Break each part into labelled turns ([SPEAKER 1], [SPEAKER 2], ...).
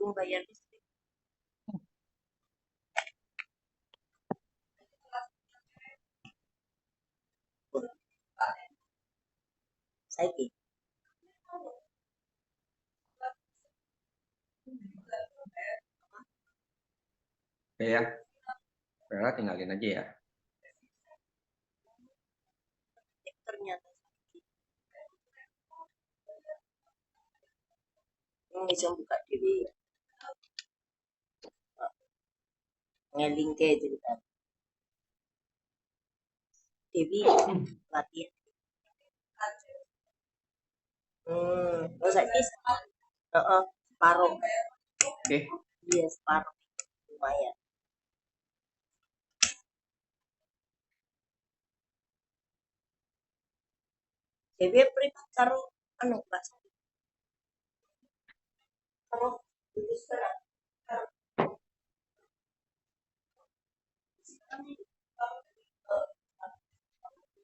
[SPEAKER 1] tanggung bayar listrik. Saiki.
[SPEAKER 2] Oke ya, Bella tinggalin aja ya.
[SPEAKER 1] Ternyata bisa buka diri ngeling ke cerita Dewi latihan oh saiki separuh
[SPEAKER 2] Oke.
[SPEAKER 1] iya separuh lumayan Dewi privat karo anu Mbak karo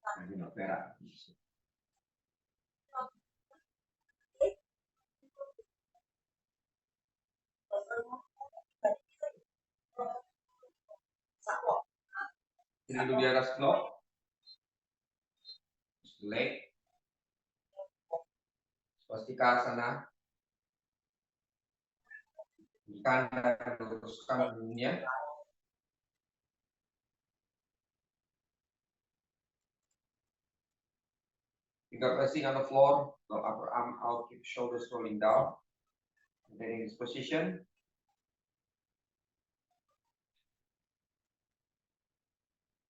[SPEAKER 2] Nanti no Vera. Ini dulu di atas blok. Select. Swastika sana. Ikan dan luruskan ujungnya. Finger pressing on the floor. The upper arm out, keep shoulders rolling down. And then in this position.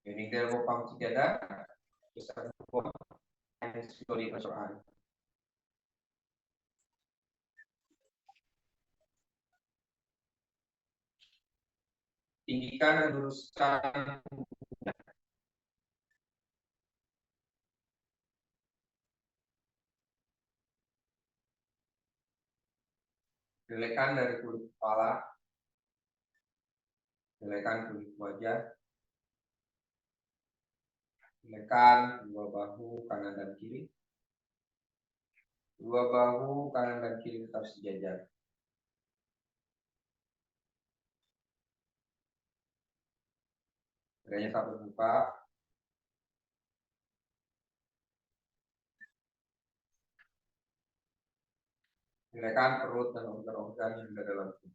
[SPEAKER 2] Bending the elbow palm together. Just and slowly close your eye. Tinggikan dan luruskan. Gelekan dari kulit kepala. Gelekan kulit wajah. Gelekan dua bahu kanan dan kiri. Dua bahu kanan dan kiri tetap sejajar. Dadanya tak terbuka. Gelekan perut dan organ-organ yang ada dalam tubuh.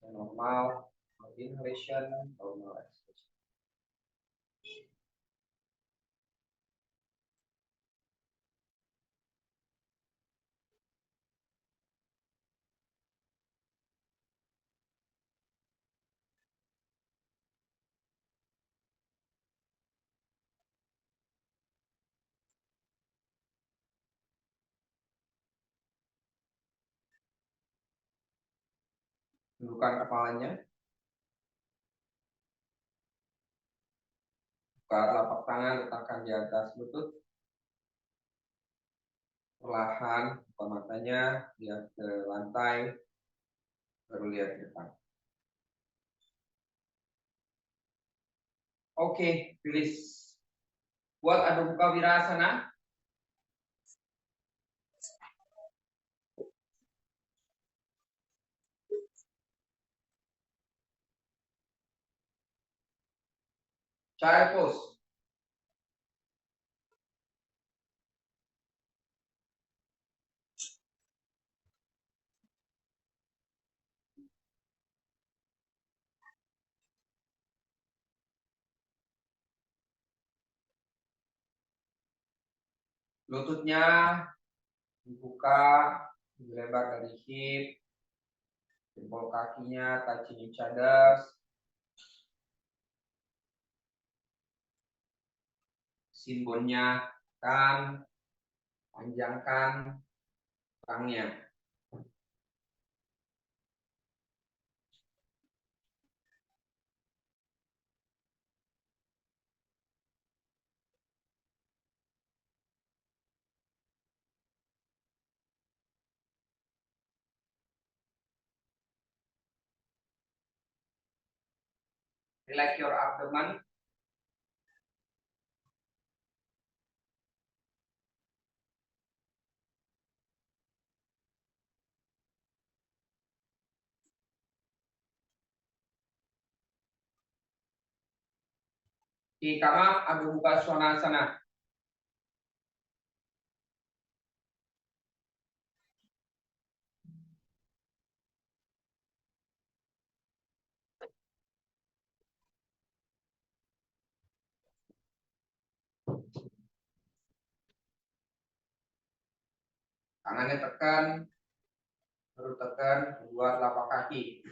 [SPEAKER 2] Normal, inhalation, normal exhalation. Tundukkan kepalanya. Buka telapak tangan, letakkan di atas lutut. Perlahan, buka matanya, lihat ke lantai, baru lihat ke depan. Oke, tulis. Buat Adho Mukha Virasana. Child pose. Lututnya dibuka, dilebar dari hip, jempol kakinya touching each other. Sinbonnya kan, panjangkan tangannya. Relax your abdomen. Oke, Kama, Adho Mukha Svanasana. Tangannya tekan, baru tekan kedua telapak kaki.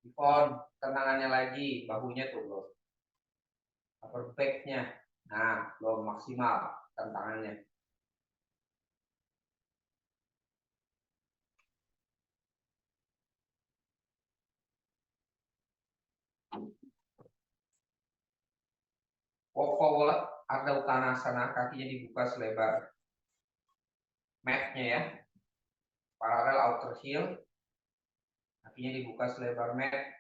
[SPEAKER 2] Ipon, tenangannya lagi, bahunya tuh belum. Upper back-nya. Nah, belum maksimal tangannya. Walk forward, Ardha Uttanasana, kakinya dibuka selebar mat-nya ya. Paralel outer heel, kakinya dibuka selebar mat.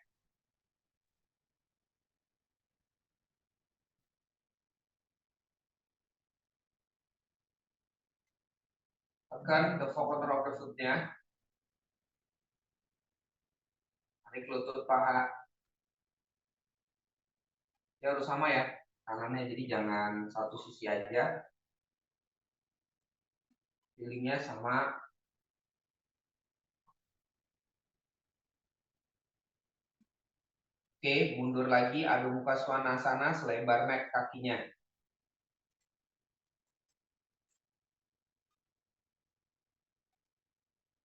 [SPEAKER 2] Tekan the four corner of the foot-nya. Tarik lutut paha. Ya harus sama ya, tangannya, jadi jangan satu sisi aja. Feelingnya sama. Oke, mundur lagi, Adho Mukha Svanasana, selebar mat kakinya.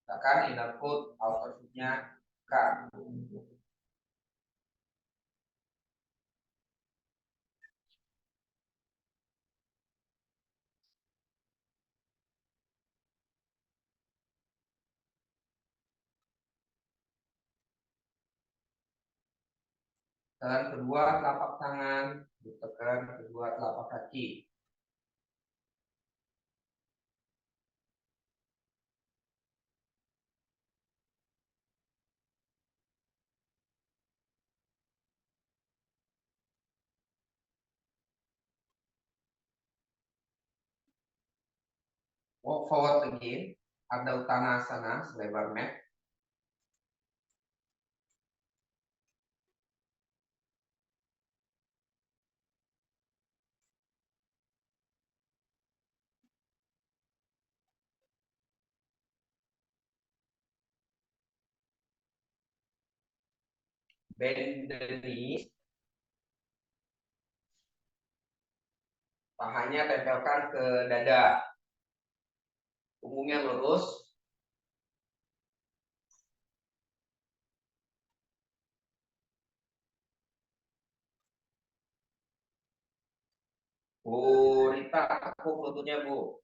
[SPEAKER 2] Tekan inner foot, outer foot-nya tekan. Tekan kedua telapak tangan, tekan kedua telapak kaki. Walk forward again, Ardha Uttanasana, selebar mat. Bend the knee. Pahanya tempelkan ke dada. Punggungnya lurus. Bu Rita, tekuk lututnya Bu.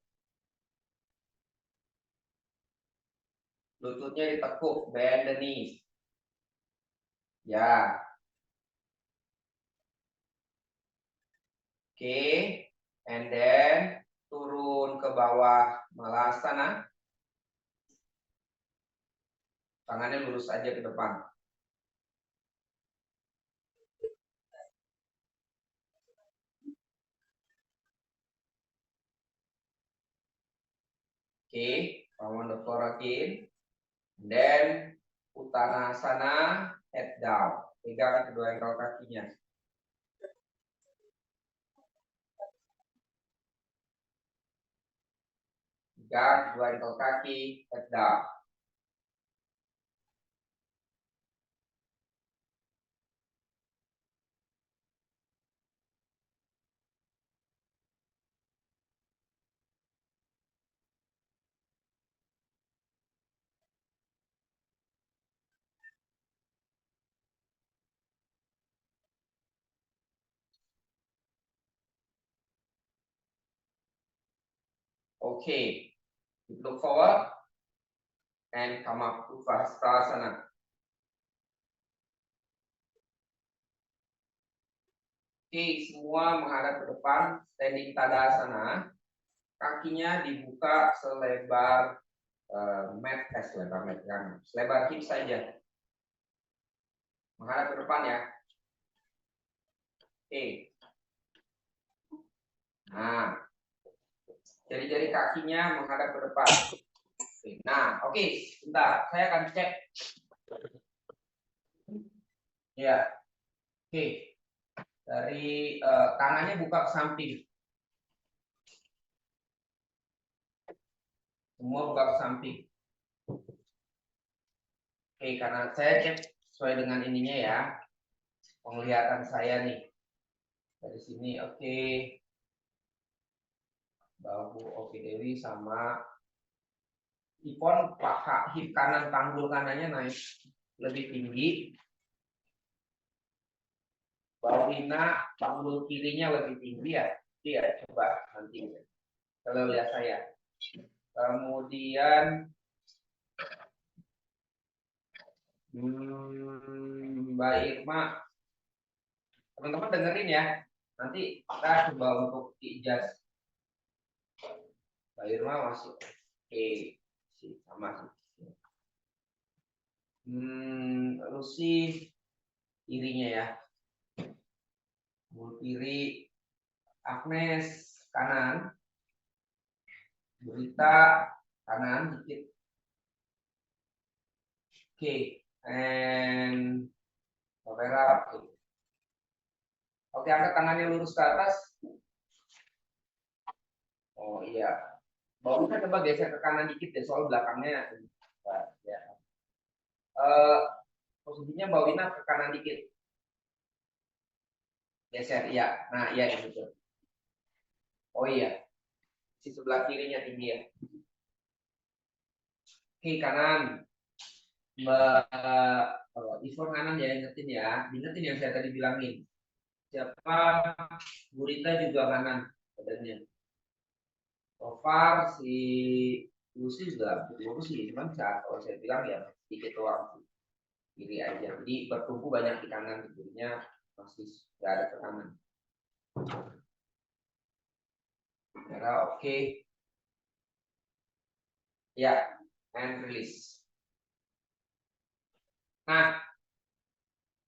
[SPEAKER 2] Lututnya ditekuk, bend the knees. Ya. Oke. And then turun ke bawah Malasana. Tangannya lurus aja ke depan. Oke, palm on the floor again. Then Uttanasana, head down. Pegang kedua ankle kakinya. Pegang kedua ankle kaki, head down. Okay, look forward and come up to Vastasana. Oke, semua menghadap ke depan, standing Tadasana. Kakinya dibuka selebar selebar mat kan, selebar hip saja. Menghadap ke depan ya. Oke. Nah, jari-jari kakinya menghadap ke depan. Oke. Nah, oke, bentar. Saya akan cek. Ya, oke. Dari tangannya buka ke samping. Semua buka ke samping. Oke, karena saya cek sesuai dengan ininya ya. Penglihatan saya nih. Dari sini, oke. Bahu oke Dewi sama Ipon paha hip kanan panggul kanannya naik lebih tinggi. Bahu Ina panggul kirinya lebih tinggi ya. Iya, coba nanti kalau lihat saya. Kemudian Mbak Irma, teman-teman dengerin ya. Nanti kita coba untuk ijaz. Mbak Irma masih oke, sama sih. Lucy kirinya ya. Kiri, Agnes kanan, Berita kanan dikit. Oke, and Vera. Oke, angkat tangannya lurus ke atas. Oh iya. Baunya coba geser ke kanan dikit deh, soal belakangnya. Ya. Posisinya bawina ke kanan dikit. Geser, iya. Nah, iya gitu. Oh iya. Si sebelah kirinya tinggi ya. Oke, kanan. Mbak Ivon kanan ya, ingetin ya. Ingetin yang saya tadi bilangin. Siapa Burita juga kanan badannya. So far si Lucy juga bagus sih, cuman saat kalau saya bilang ya sedikit doang kiri aja. Jadi bertumpu banyak di kanan, kirinya masih nggak ada tekanan. Merah oke. Ya, and release. Nah,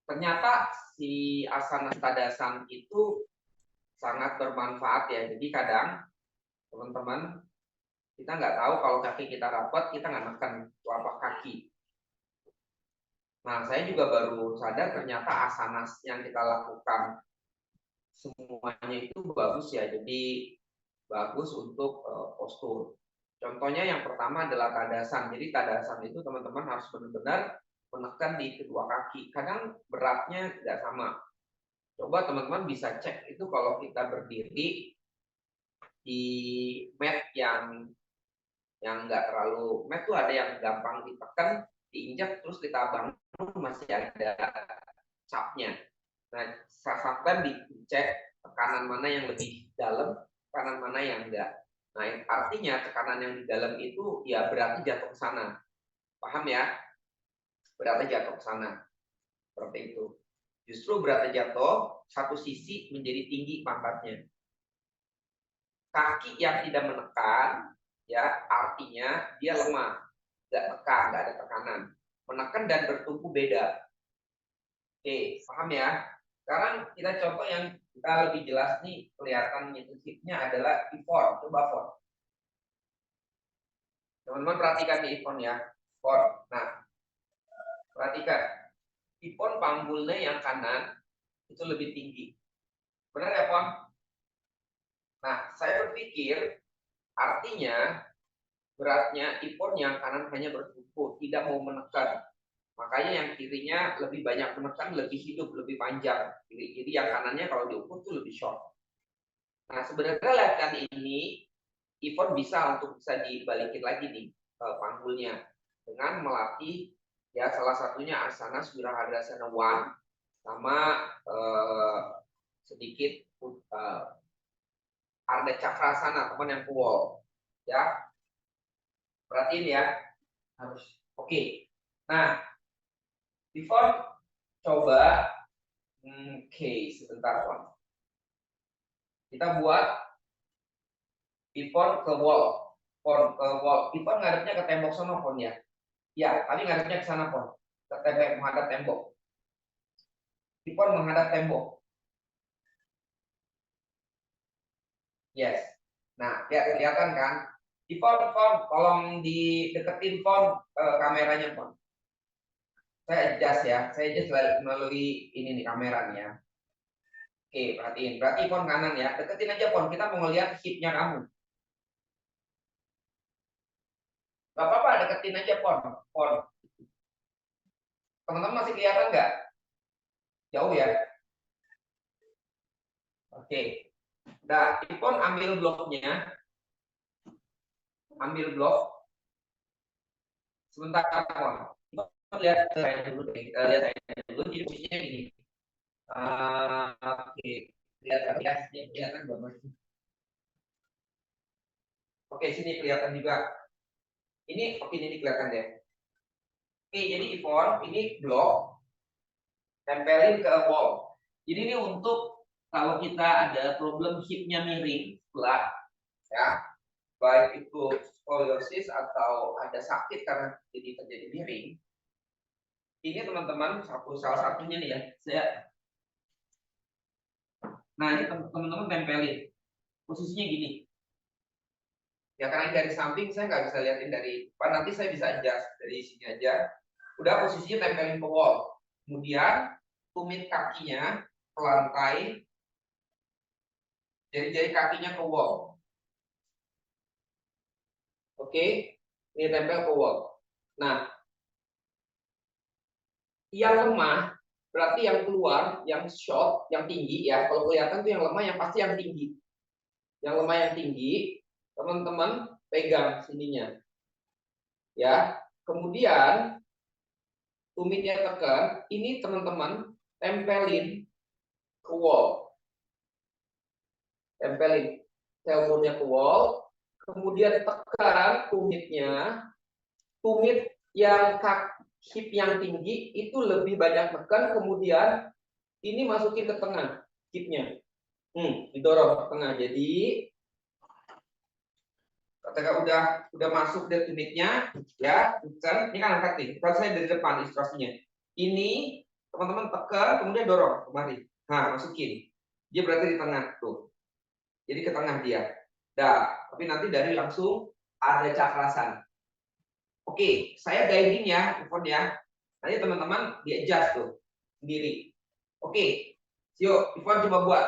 [SPEAKER 2] ternyata si asana tadasan itu sangat bermanfaat ya. Jadi kadang teman-teman kita nggak tahu kalau kaki kita rapat, kita nggak neken telapak kaki. Nah, saya juga baru sadar ternyata asana yang kita lakukan semuanya itu bagus ya. Jadi bagus untuk postur. Contohnya yang pertama adalah tadasan. Jadi tadasan itu teman-teman harus benar-benar menekan di kedua kaki. Kadang beratnya tidak sama. Coba teman-teman bisa cek itu kalau kita berdiri di mat yang nggak terlalu mat tuh ada yang gampang ditekan, diinjak terus kita bangun masih ada capnya. Nah, sahabat dicek tekanan mana yang lebih dalam, tekanan mana yang enggak. Nah, artinya tekanan yang di dalam itu ya berarti jatuh ke sana. Paham ya? Berarti jatuh ke sana. Seperti itu. Justru berarti jatuh, satu sisi menjadi tinggi pantatnya. Kaki yang tidak menekan, ya artinya dia lemah. Nggak tekan, nggak ada tekanan. Menekan dan bertumpu beda. Oke, paham ya? Sekarang kita contoh yang kita lebih jelas nih, kelihatan hipnya adalah Ivon. Coba Fon. Teman-teman perhatikan nih Ivon ya. Fon. Nah, perhatikan. Ivon panggulnya yang kanan itu lebih tinggi. Benar ya Fon? Nah, saya berpikir artinya beratnya Ivon yang kanan hanya bertumpu, tidak mau menekan. Makanya yang kirinya lebih banyak menekan, lebih hidup, lebih panjang. Jadi yang kanannya kalau diukur tuh lebih short. Nah, sebenarnya latihan ini Ivon bisa untuk bisa dibalikin lagi nih panggulnya dengan melatih ya salah satunya asana Surahadasana 1 sama sedikit Ardha Cakrasana teman yang wall ya. Perhatiin ya harus oke. Nah, Ivon coba sebentar Ivon. Kita buat Ivon ke wall. Pon ke wall. Ivon ngadepnya ke tembok sana Pon ya. Ya, tadi ngadepnya ke sana Pon. Ke tembok menghadap tembok. Ivon menghadap tembok. Yes. Nah, kelihatan kan? Di font, tolong dideketin font kameranya font. Saya adjust ya, saya adjust melalui ini nih kameranya. Oke, perhatiin. Berarti font kanan ya, deketin aja font. Kita mau ngeliat hipnya kamu. Gak apa-apa, deketin aja font. Teman-teman masih kelihatan nggak? Jauh ya? Oke. Nah, ipon ambil bloknya. Ambil blok. Sebentar, Ipon. Lihat saya dulu deh. Lihat saya dulu. Jadi posisinya gini. Oke. Lihat ya. Kelihatan belum? Oke, sini kelihatan juga. Ini kelihatan deh. Oke, jadi ipon ini blok tempelin ke wall. Jadi ini untuk kalau kita ada problem hipnya miring sebelah, ya, baik itu scoliosis atau ada sakit karena jadi terjadi miring. Ini teman-teman salah satunya nih ya. Nah ini teman-teman tempelin. Posisinya gini. Ya karena dari samping saya nggak bisa liatin dari depan. Nanti saya bisa adjust dari sini aja. Udah posisinya tempelin ke wall. Kemudian tumit kakinya ke lantai. Jari-jari kakinya ke wall. Oke, ini tempel ke wall. Nah, yang lemah berarti yang keluar, yang short, yang tinggi ya. Kalau kelihatan tuh yang lemah yang pasti yang tinggi. Yang lemah yang tinggi, teman-teman pegang sininya. Ya. Kemudian tumitnya tekan, ini teman-teman tempelin ke wall. Tempelin tailbone-nya ke wall, kemudian tekan tumitnya. Tumit yang hip yang tinggi itu lebih banyak tekan, kemudian ini masukin ke tengah hipnya. Didorong ke tengah. Jadi ketika udah masuk dari tumitnya, ya, tekan. Ini kan angkat nih. Kalau saya dari depan ilustrasinya. Ini teman-teman tekan, kemudian dorong kemari. Nah, masukin. Dia berarti di tengah tuh. Jadi ke tengah dia. Dah, tapi nanti dari langsung ada cakrasan. Oke, saya guiding ya, Ipon ya. Nanti teman-teman di-adjust tuh sendiri. Oke, yuk, Ipon coba buat.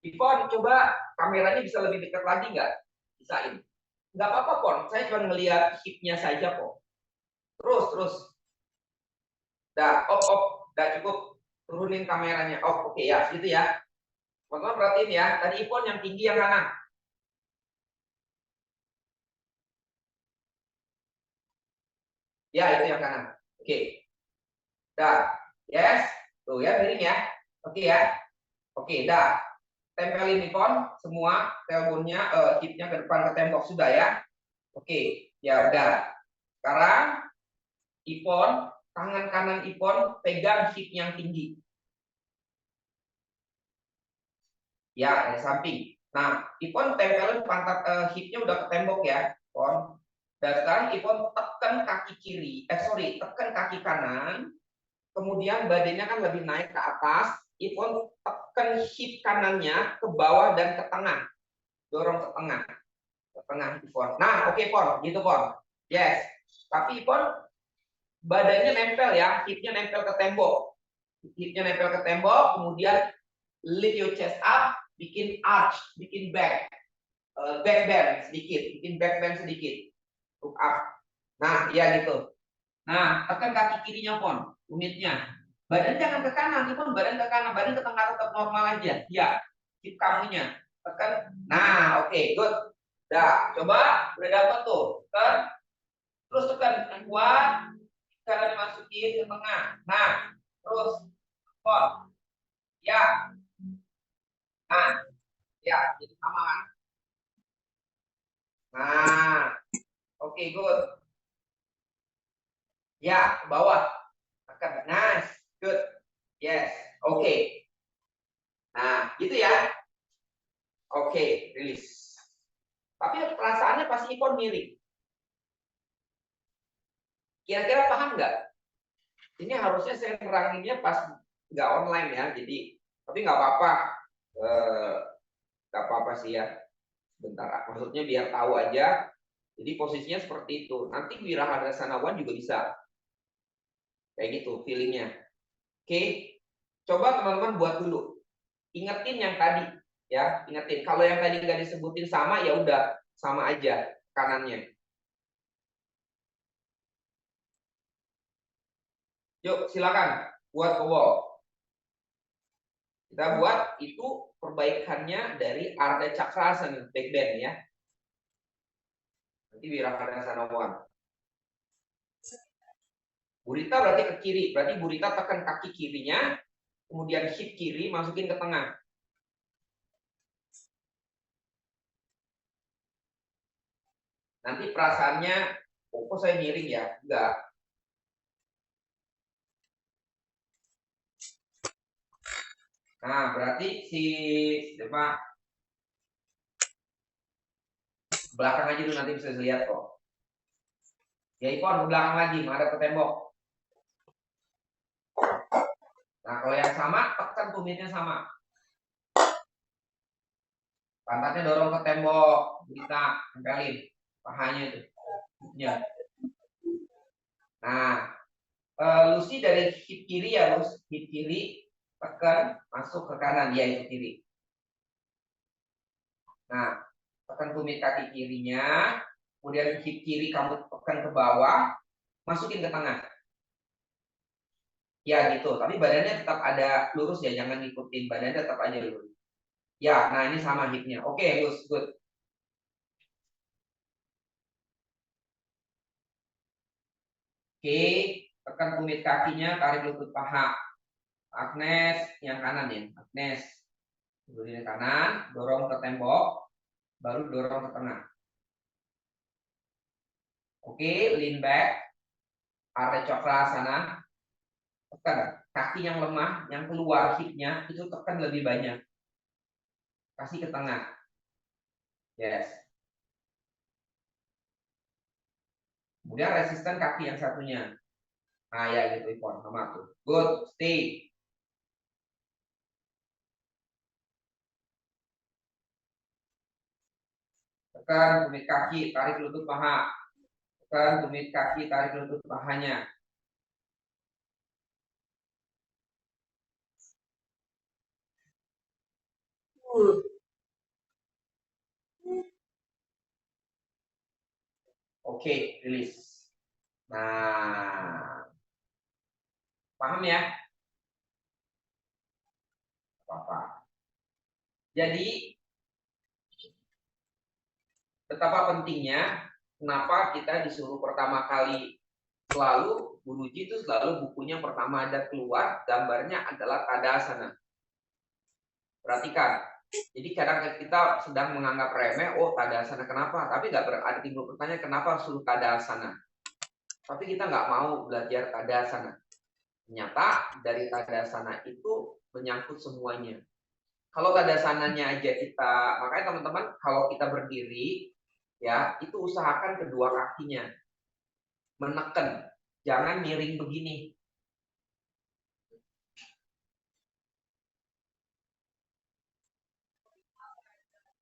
[SPEAKER 2] Ipon coba kameranya bisa lebih dekat lagi nggak? Bisain. Nggak apa-apa, Pon. Saya cuma ngelihat hipnya saja kok. Terus. Dah, dah cukup. Turunin kameranya. Oke ya, gitu ya. Teman-teman perhatiin ya. Tadi Ipon yang tinggi yang kanan. Ya, itu yang kanan. Oke. Dah. Yes. Tuh ya, miring ya. Oke ya. Oke, dah. Tempelin ipon semua tailbone-nya, hipnya ke depan ke tembok sudah ya. Oke, ya udah. Sekarang ipon, tangan kanan ipon pegang hip yang tinggi. Ya, dari samping. Nah, ipon tempelin pantat hipnya udah ke tembok ya, ipon. Dan sekarang ipon tekan kaki kiri, tekan kaki kanan. Kemudian badannya kan lebih naik ke atas. Ipon tekan hip kanannya ke bawah dan ke tengah. Dorong ke tengah. Ke tengah Ipon. Nah, oke Pon, gitu Pon. Yes. Tapi Ipon badannya nempel ya, hipnya nempel ke tembok. Hipnya nempel ke tembok, kemudian lift your chest up, bikin arch, bikin back bend sedikit, bikin back bend sedikit. Look up. Nah, iya gitu. Nah, tekan kaki kirinya Pon, unitnya. Badan jangan ke kanan, Ipon badan ke kanan, badan ke tengah tetap normal aja. Ya, hip kamunya. Tekan. Nah, oke, good. Dah, coba udah dapat tuh. Tekan. Terus tekan yang kuat. Cara dimasukin ke tengah. Nah, terus kok. Ya. Nah, ya, jadi sama kan? Nah, oke, good. Ya, ke bawah. Tekan. Nice. Good. Yes. Oke. Nah, gitu ya. Oke, rilis. Tapi perasaannya pasti Ipon miring. Kira-kira paham nggak? Ini harusnya saya neranginnya pas nggak online ya, jadi tapi nggak apa-apa. Gak apa-apa sih ya. Sebentar, maksudnya biar tahu aja. Jadi posisinya seperti itu. Nanti Wirahadasana 1 juga bisa. Kayak gitu feelingnya. Oke, coba teman-teman buat dulu. Ingetin yang tadi, ya, ingetin. Kalau yang tadi nggak disebutin sama, ya udah sama aja kanannya. Yuk, silakan buat kobol. Kita buat itu perbaikannya dari Ardha Cakrasana, back bend ya. Nanti Wirahadasana 1. Burita berarti ke kiri, berarti Burita tekan kaki kirinya, kemudian hip kiri masukin ke tengah. Nanti perasaannya, oh kok saya miring ya? Enggak. Nah, berarti si apa? Belakang aja dulu nanti bisa lihat kok. Ya Ipon ke belakang lagi, menghadap ke tembok. Nah, kalau yang sama, tekan tumitnya sama. Pantatnya dorong ke tembok, kita tempelin pahanya itu. Ya. Nah, Lucy dari hip kiri ya, Lus. Hip kiri, tekan, masuk ke kanan, dia itu kiri. Nah, tekan tumit kaki kirinya, kemudian hip kiri kamu tekan ke bawah, masukin ke tengah. Ya gitu, tapi badannya tetap ada lurus ya, jangan ngikutin, badannya tetap aja lurus. Ya, nah ini sama hipnya. Oke, lurus, good. Oke, tekan tumit kakinya, tarik lutut paha. Agnes, yang kanan ya, Agnes. Berdiri kanan, dorong ke tembok, baru dorong ke tengah. Oke, lean back, Ardha Cakrasana. Tekan kaki yang lemah, yang keluar hipnya itu tekan lebih banyak. Kasih ke tengah. Yes. Kemudian resisten kaki yang satunya. Nah ya gitu Ipon, sama tuh. Good, stay. Tekan tumit kaki, tarik lutut paha. Tekan tumit kaki, tarik lutut pahanya. Oke, rilis. Nah, paham ya? Apa-apa. Jadi, betapa pentingnya kenapa kita disuruh pertama kali selalu Guruji itu selalu bukunya pertama ada keluar, gambarnya adalah Tadasana. Perhatikan. Jadi kadang kita sedang menganggap remeh, oh Tadasana kenapa? Tapi nggak berarti timbul pertanyaan kenapa suruh Tadasana. Tapi kita nggak mau belajar Tadasana. Ternyata dari Tadasana itu menyangkut semuanya. Kalau Tadasananya aja kita, makanya teman-teman kalau kita berdiri, ya itu usahakan kedua kakinya menekan, jangan miring begini.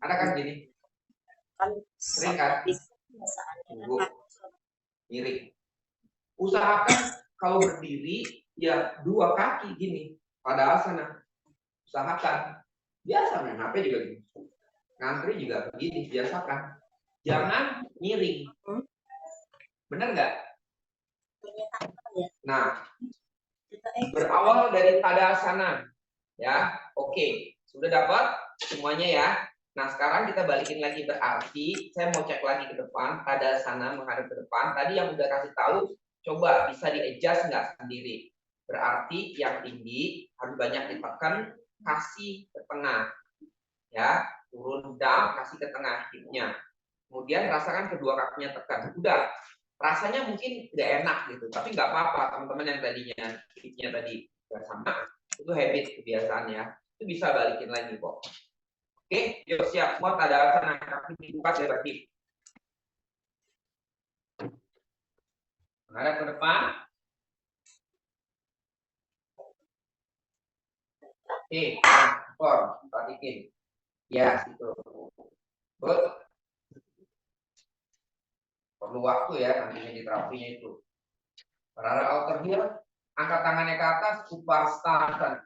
[SPEAKER 2] Ada kan gini?
[SPEAKER 1] Kan
[SPEAKER 2] Sering kan? Tunggu,
[SPEAKER 1] kan
[SPEAKER 2] miring. Usahakan kalau berdiri ya dua kaki gini pada asana. Usahakan. Biasa main HP juga gini. Ngantri juga begini, biasakan. Jangan miring. Benar nggak? Nah, berawal dari Tadasana. Ya, oke. Sudah dapat semuanya ya. Nah, sekarang kita balikin lagi berarti saya mau cek lagi ke depan, Tadasana menghadap ke depan. Tadi yang udah kasih tahu, coba bisa di-adjust nggak sendiri. Berarti yang tinggi harus banyak ditekan, kasih ke tengah. Ya, turun down, kasih ke tengah hipnya. Kemudian rasakan kedua kakinya tekan. Udah, rasanya mungkin nggak enak gitu, tapi nggak apa-apa. Teman-teman yang tadinya hipnya tadi nggak sama, itu habit kebiasaan ya. Itu bisa balikin lagi kok. Oke, yuk siap. Semua Tadasana kaki dibuka dari kaki. Menghadap ke depan. Oke, Perhatikan. Ya, itu. Good. Perlu waktu ya nantinya di terapinya itu. Berada outer heel, angkat tangannya ke atas, upasthana.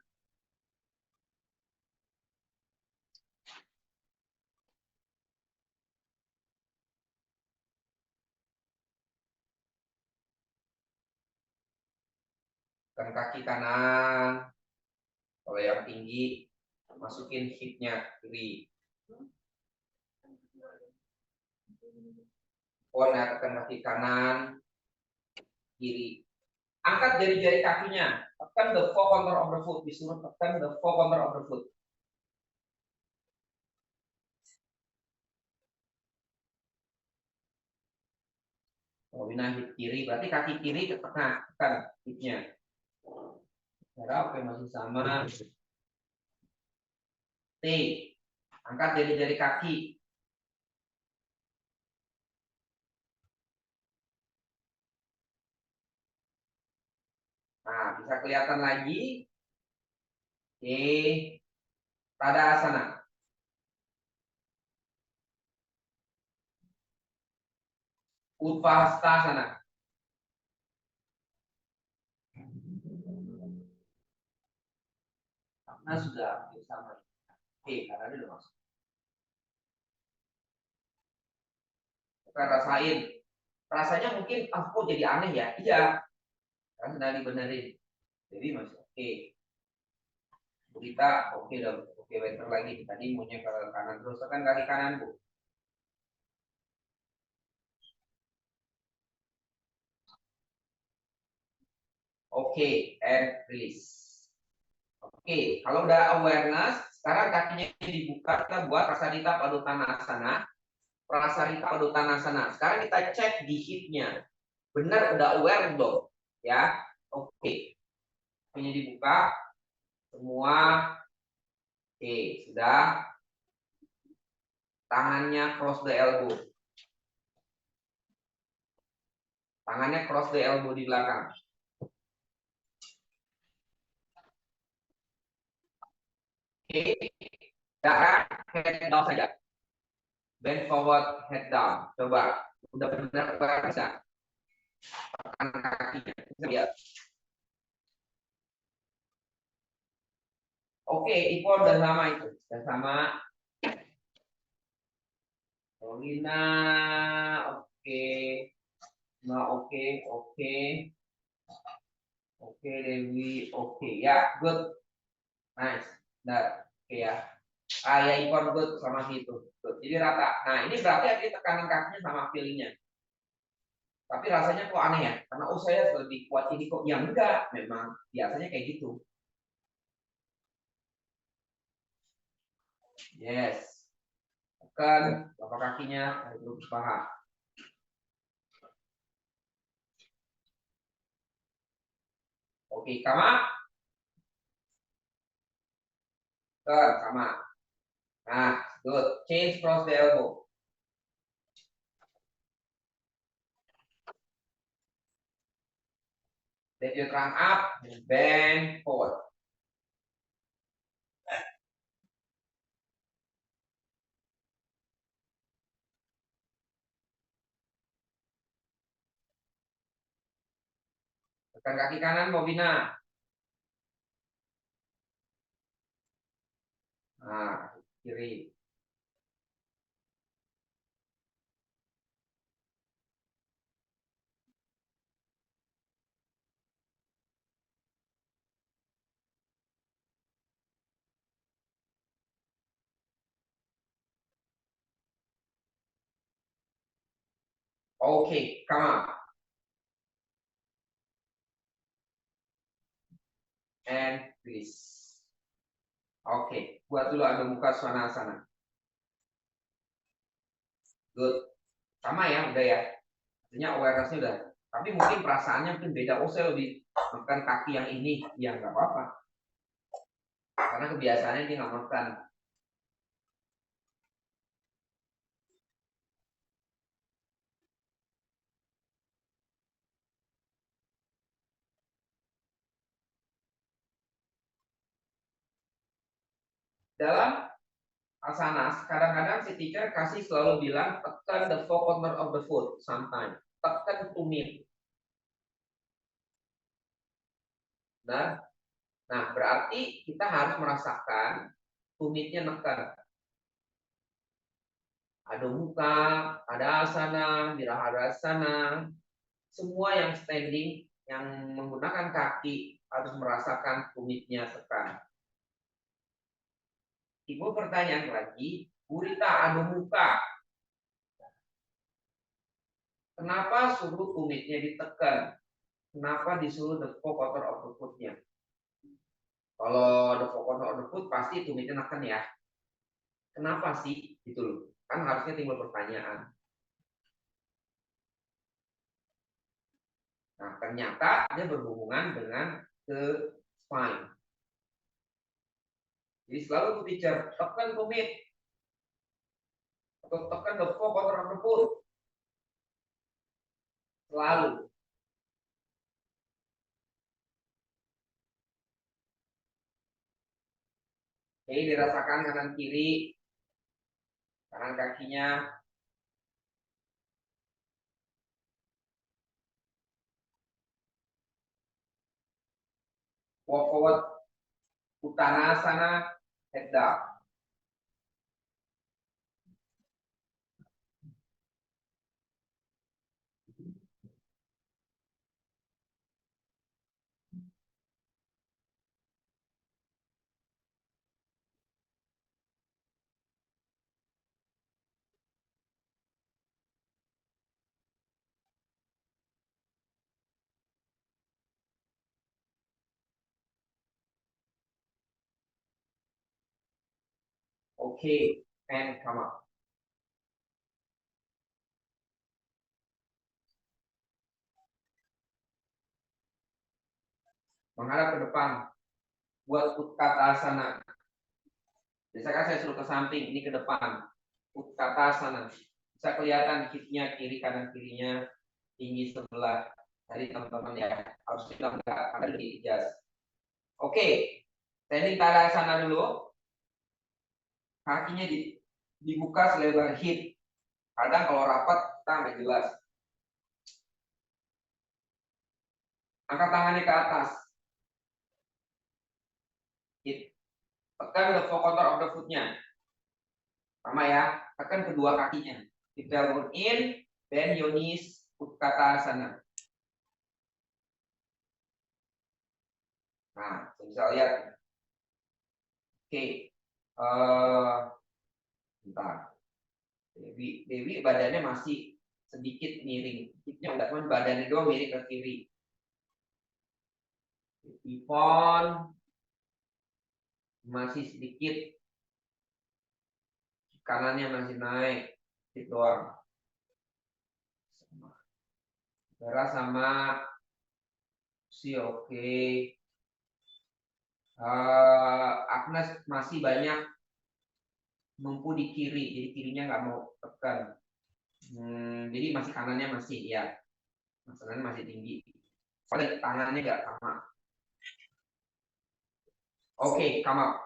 [SPEAKER 2] Kan kaki kanan, kalau yang tinggi, masukin hipnya kiri. Tekan kaki kanan, kiri. Angkat jari-jari kakinya, tekan the four corner of the foot, disuruh tekan the four corner of the foot. Wina hip kiri, berarti kaki kiri ke tengah, tekan hipnya. Oke, masih sama. T, angkat jari-jari kaki. Nah, bisa kelihatan lagi. Oke, Tadasana. Utpasthana. Karena sudah sama. Oke, karena ini udah masuk. Kita rasain. Rasanya mungkin, kok jadi aneh ya? Iya. Kan sedang dibenerin. Jadi masih oke. Kita oke dong. Oke, better lagi. Tadi maunya ke kanan terus. Tekan kaki kanan, Bu. Oke, and release. Oke, kalau udah awareness, sekarang kakinya dibuka, kita buat Prasarita Padottanasana. Prasarita Padottanasana. Sekarang kita cek di hipnya. Benar udah aware belum? Ya, oke. Kakinya dibuka, semua. Oke, sudah. Tangannya cross the elbow. Tangannya cross the elbow di belakang. Oke, darah head down saja. Bend forward, head down. Coba, udah benar bisa. Tekan kakinya, bisa lihat. Oke, Ipon udah sama itu, udah sama. Lina, oke. Nah, oke. Oke, Dewi, oke. Ya, good. Nice. Nah, oke ya. Ya, Ipon good sama situ. Good. Jadi rata. Nah, ini berarti ada tekanan kakinya sama feelingnya. Tapi rasanya kok aneh ya? Karena saya lebih kuat ini kok. Ya enggak, memang biasanya kayak gitu. Yes. Tekan telapak kakinya, duduk paha. Oke, Kama. Tekan, Kama. Nah, good. Change cross the elbow. Let your trunk up, bend forward. Tekan kaki kanan, Bobina. Nah, kiri. Oke, come on. And release. Oke, buat dulu ada muka swanasana. Good. Sama ya, udah ya. Artinya awareness-nya udah. Tapi mungkin perasaannya mungkin beda. Oh, saya lebih makan kaki yang ini. Ya, nggak apa-apa. Karena kebiasaannya dia nggak makan. dalam asanas, kadang-kadang si teacher kasih selalu bilang tekan the four corner of the foot sometimes. Tekan tumit. Nah, berarti kita harus merasakan tumitnya neken. Ada muka, ada asana, virahadasana, semua yang standing, yang menggunakan kaki harus merasakan tumitnya tekan. Ibu pertanyaan lagi, Gurita ada muka. Kenapa suruh tumitnya ditekan? Kenapa disuruh the four corner of the foot-nya? Kalau the four corner of the foot pasti tumitnya neken ya. Kenapa sih? Gitu loh. Kan harusnya timbul pertanyaan. Nah, ternyata dia berhubungan dengan the spine. Jadi selalu tuh teacher, tekan tumit. Atau tekan the four corner of the foot. Selalu. Jadi dirasakan kanan kiri, kanan kakinya. Walk forward, Uttanasana, head down. Okay, and come up. Menghadap ke depan. Buat Utkatasana. Biasanya saya suruh ke samping, ini ke depan. Utkatasana. Bisa kelihatan hipnya kiri kanan kirinya tinggi sebelah. Tadi teman-teman ya harus bilang enggak, karena lebih ijas. Oke, standing Tadasana dulu. Kakinya dibuka selebar hip. Kadang kalau rapat kita nggak jelas. Angkat tangannya ke atas. Hip. Tekan the four corner of the foot-nya. Sama ya, tekan kedua kakinya. Hip elbow in, bend your knees, Utkatasana. Nah, bisa lihat. Oke. Bentar. Dewi badannya masih sedikit miring. Hipnya enggak, cuma badannya doang miring ke kiri. Ipon masih sedikit. Kanannya masih naik. Hip doang. Darah sama si oke. Agnes masih banyak mempu di kiri, jadi kirinya nggak mau tekan. Jadi masih kanannya masih ya, kanannya masih tinggi. Soalnya tangannya nggak sama. Oke, come up.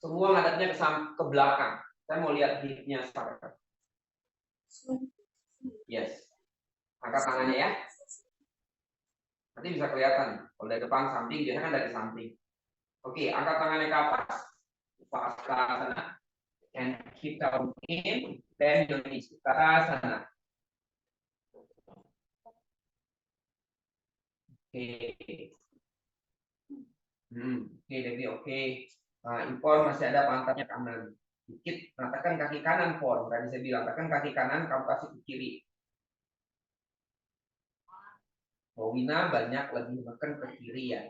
[SPEAKER 2] Semua ngadapnya ke belakang. Saya mau lihat hipnya sekarang. Yes. Angkat tangannya ya. Nanti bisa kelihatan. Kalau dari depan samping, biasanya kan dari samping. Oke, angkat tangannya ke atas. Upasana. And keep down in. Then your knees. Upasana. Oke. Oke, Devi, oke. Nah, Impor masih ada pantatnya kanan. Dikit, nah, tekan kaki kanan, Pon. Tadi saya bilang, tekan kaki kanan, kamu kasih ke kiri. Wina banyak lebih tekan ke kiri ya.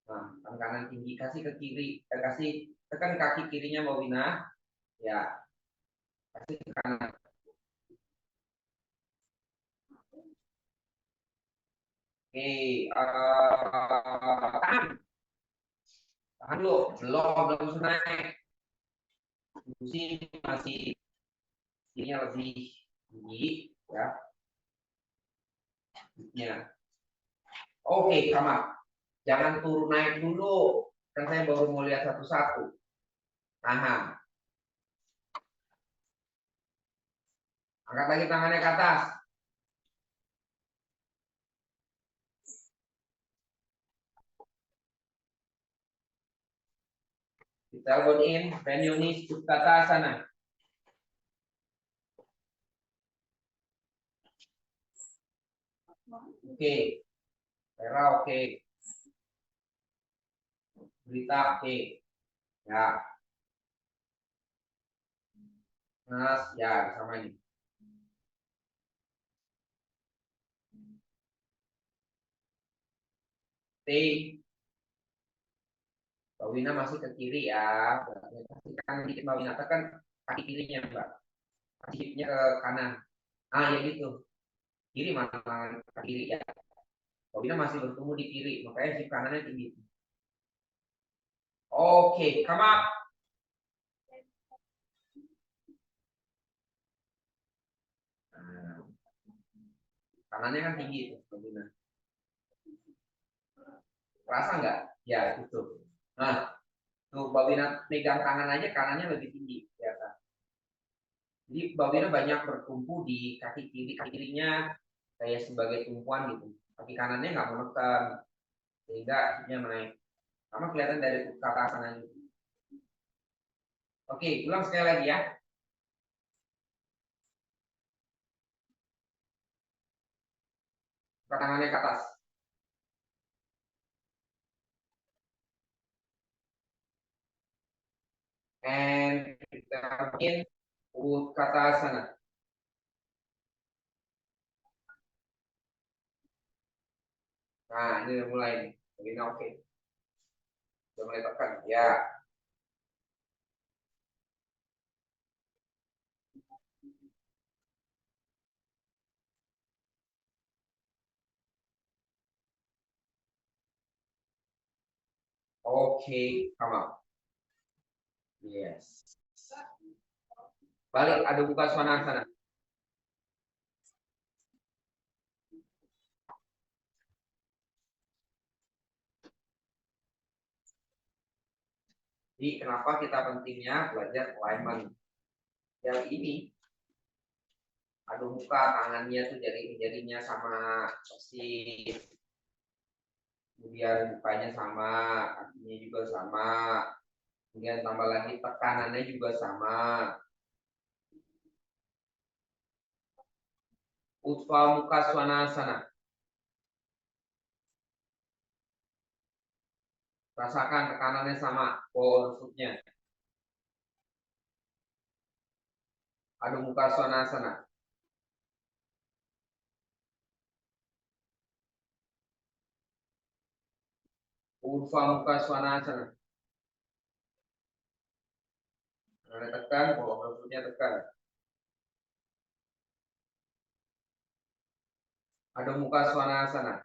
[SPEAKER 2] Nah, tangan kanan tinggi, kasih ke kiri. Kasih, tekan kaki kirinya Wina. Ya, kasih ke kanan. Oke, tahan. Tahan lu, belum naik. Masih ini lebih tinggi ya. Ya. Oke, Kamal. Jangan turun naik dulu. Kan saya baru mau lihat satu-satu. Tahan. Angkat lagi tangannya ke atas. Kita elbow in, bend your knees, Utkatasana. Oke. Vera oke. Berita oke. Ya. Mas, ya sama ini. T. Mbak Wina masih ke kiri ya. Kan dikit Mbak Wina tekan kaki kirinya Mbak. Kakinya ke kanan. Ah ya gitu. Kiri mana kaki kiri ya. Mbak Wina masih bertumbuh di kiri. Makanya si kanannya tinggi. Oke, come up. Nah, kanannya kan tinggi tuh Mbak Wina. Terasa nggak? Ya gitu. Nah, tuh Mbak Wina pegang tangan aja kanannya lebih tinggi. Ya, kan? Jadi Mbak Wina banyak bertumpu di kaki kiri, kaki kirinya kayak sebagai tumpuan gitu. Kaki kanannya nggak menekan sehingga akhirnya naik. Sama kelihatan dari kata sana gitu. Oke, ulang sekali lagi ya. Tangannya ke atas. And kita bikin kata sana. Nah, ini udah mulai nih. Ini oke. Udah mulai tekan. Ya. Oke, come on. Yes. Balik, ada buka suara sana. Jadi kenapa kita pentingnya belajar alignment? Yang ini, adu muka tangannya tuh jari-jarinya sama persis. Kemudian mukanya sama, kakinya juga sama. Kemudian tambah lagi tekanannya juga sama. Utva muka swanasana. Rasakan tekanannya sama, power footnya. Adu muka swanasana. Utva muka swanasana. Tangannya tekan, power footnya tekan. Adu muka swanasana.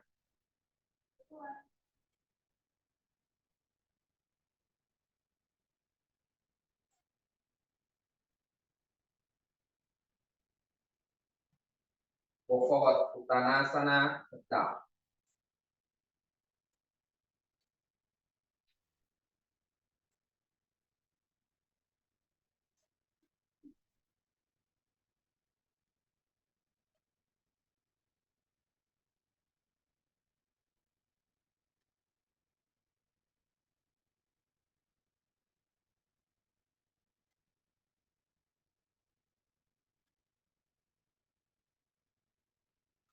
[SPEAKER 2] Go forward, uttanasana, tetap.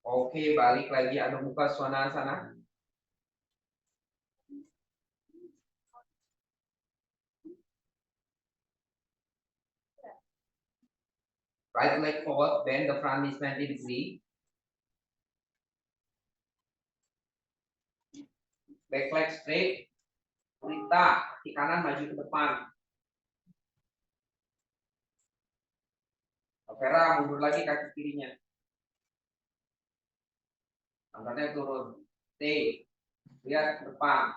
[SPEAKER 2] Oke, balik lagi adu muka swanasana. Right leg forward, bend the front knee 90 degree. Back leg straight. Rita, kaki kanan maju ke depan. Vera mundur lagi kaki kirinya. Tangannya turun. T. Lihat ke depan.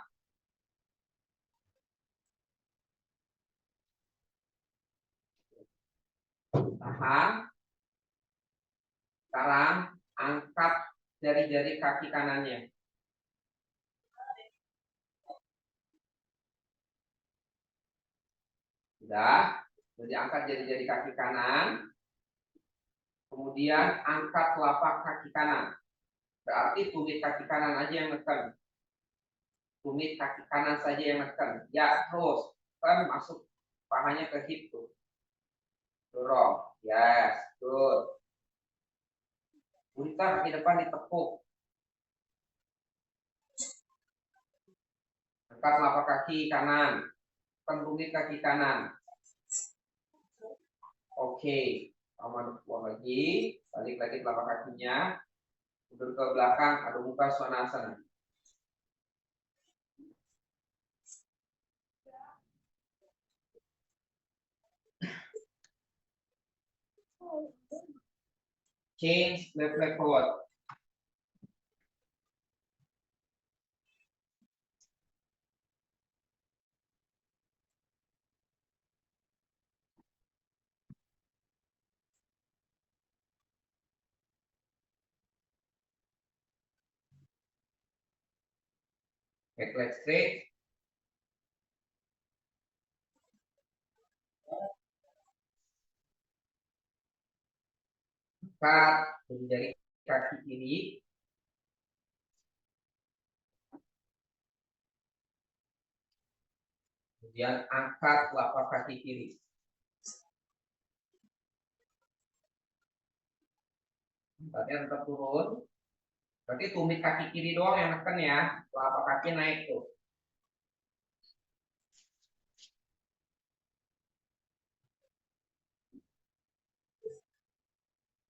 [SPEAKER 2] Tahan. Sekarang angkat jari-jari kaki kanannya. Sudah. Jadi angkat jadi kaki kanan. Kemudian angkat telapak kaki kanan. Berarti tumit kaki kanan aja yang neken. Tumit kaki kanan saja yang neken. Ya, terus. Kan masuk pahanya ke hip tuh. Dorong. Yes, good. Putar kaki depan ditepuk. Angkat telapak kaki kanan. Tumit kaki kanan. Oke. Aman buang lagi. Balik lagi telapak kakinya. Mundur ke belakang. Adu muka svanasana. Change left leg forward. Back leg straight. Angkat dari kaki kiri. Kemudian angkat telapak kaki kiri. Badannya tetap turun. Berarti tumit kaki kiri doang yang neken ya. Telapak kaki naik tuh.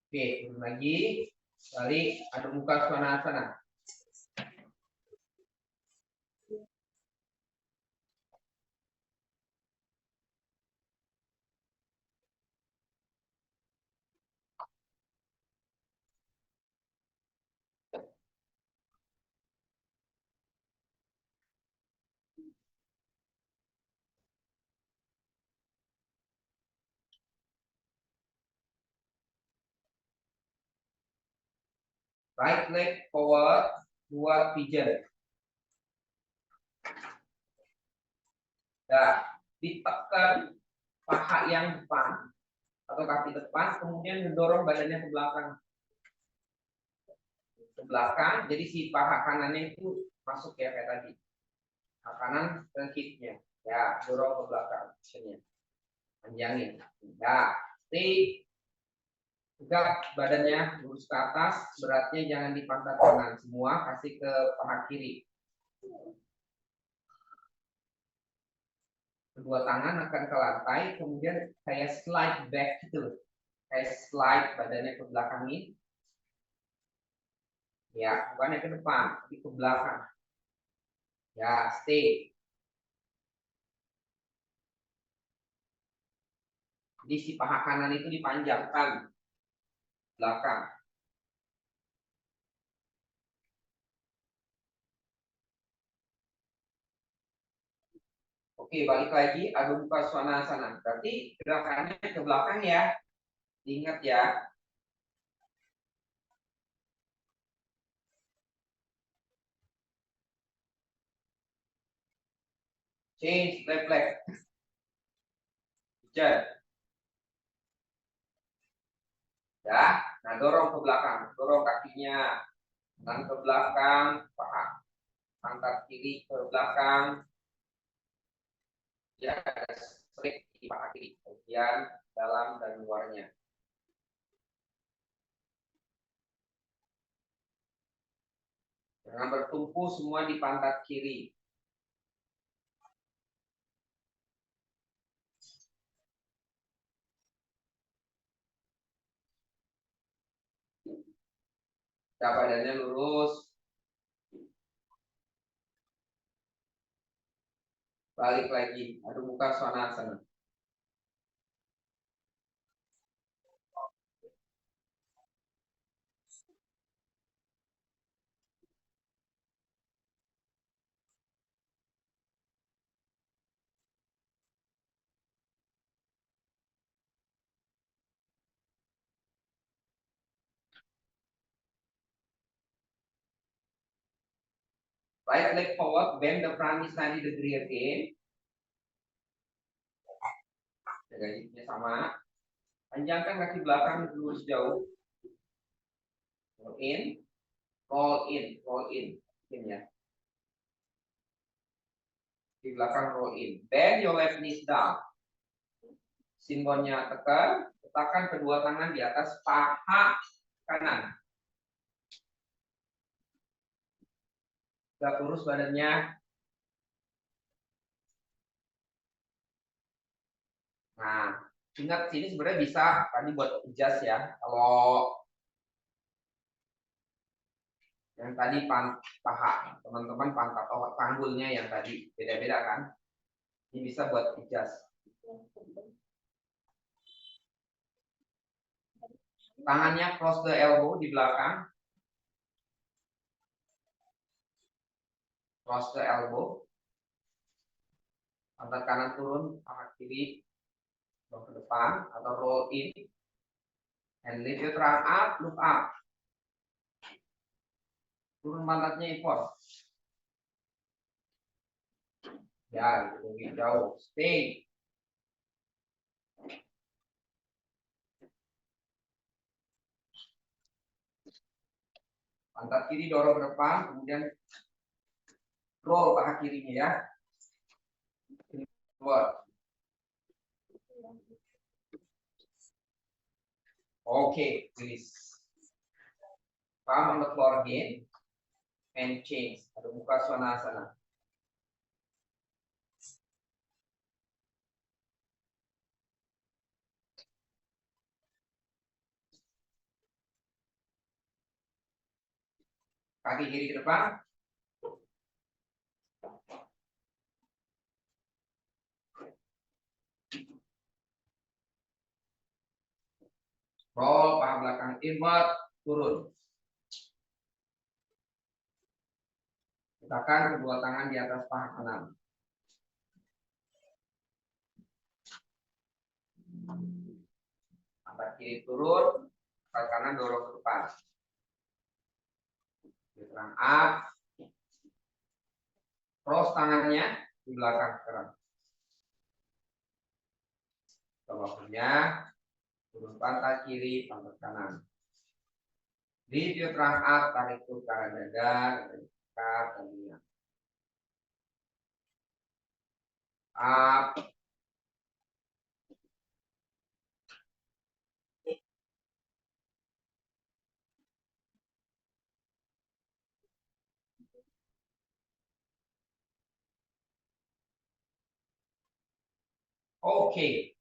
[SPEAKER 2] Oke, turun lagi. Balik, adu muka svanasana. Right leg forward, dua pigeon. Nah, ditekan paha yang depan atau kaki depan, kemudian mendorong badannya ke belakang. Ke belakang, jadi si paha kanannya itu masuk ya kayak tadi. Paha kanan ke hipnya. Ya, dorong ke belakang. Panjangin. Ya, stay. Tegak badannya lurus ke atas, beratnya jangan di pantat kanan, semua kasih ke paha kiri. Kedua tangan akan ke lantai, kemudian kayak slide back gitu, kayak slide badannya ke belakangin. Ya, bukannya ke depan, tapi ke belakang. Ya, stay. Jadi si paha kanan itu dipanjangkan belakang. Oke, balik lagi, Adho Mukha Svanasana. Berarti gerakannya ke belakang ya. Ingat ya. Change left leg. Pigeon. Ya, nah dorong ke belakang, dorong kakinya, tangan ke belakang, paha, angkat kiri ke belakang, ya, straight di paha kiri, kemudian dalam dan luarnya. Jangan bertumpu semua di pantat kiri. Ya, badannya lurus. Balik lagi, Adho Mukha Svanasana. Right leg forward, bend the front knee 90 degree again. Jaga hipnya sama. Panjangkan kaki belakang lurus jauh. Roll in, roll in, roll in. Ini ya. Di belakang roll in. Bend your left knees down. Simbolnya tekan, letakkan kedua tangan di atas paha kanan. Tegak lurus badannya. Nah, ingat sini sebenarnya bisa tadi buat adjust ya. Kalau yang tadi paha, teman-teman pantat panggulnya yang tadi beda-beda kan? Ini bisa buat adjust. Tangannya cross the elbow di belakang. Cross the elbow. Pantat kanan turun, paha kiri ke depan atau roll in. And lift your trunk up, look up. Turun pantatnya impor. Ya, lebih jauh. Stay. Pantat kiri dorong ke depan, kemudian roll paha kirinya ya. Keluar. Okay, please. Palm on the floor again. And change. Adho Mukha Svanasana. Kaki kiri ke depan. Roll paha belakang inward, turun. Letakkan kedua tangan di atas paha kanan. Pantat kiri turun, paha kanan dorong ke depan. Terang up. Cross tangannya di belakang sekarang. Bawahnya turun pantat kiri, pantat kanan. Lift your trunk up, tarik ke arah dada, dekat telinga. Up. Oke.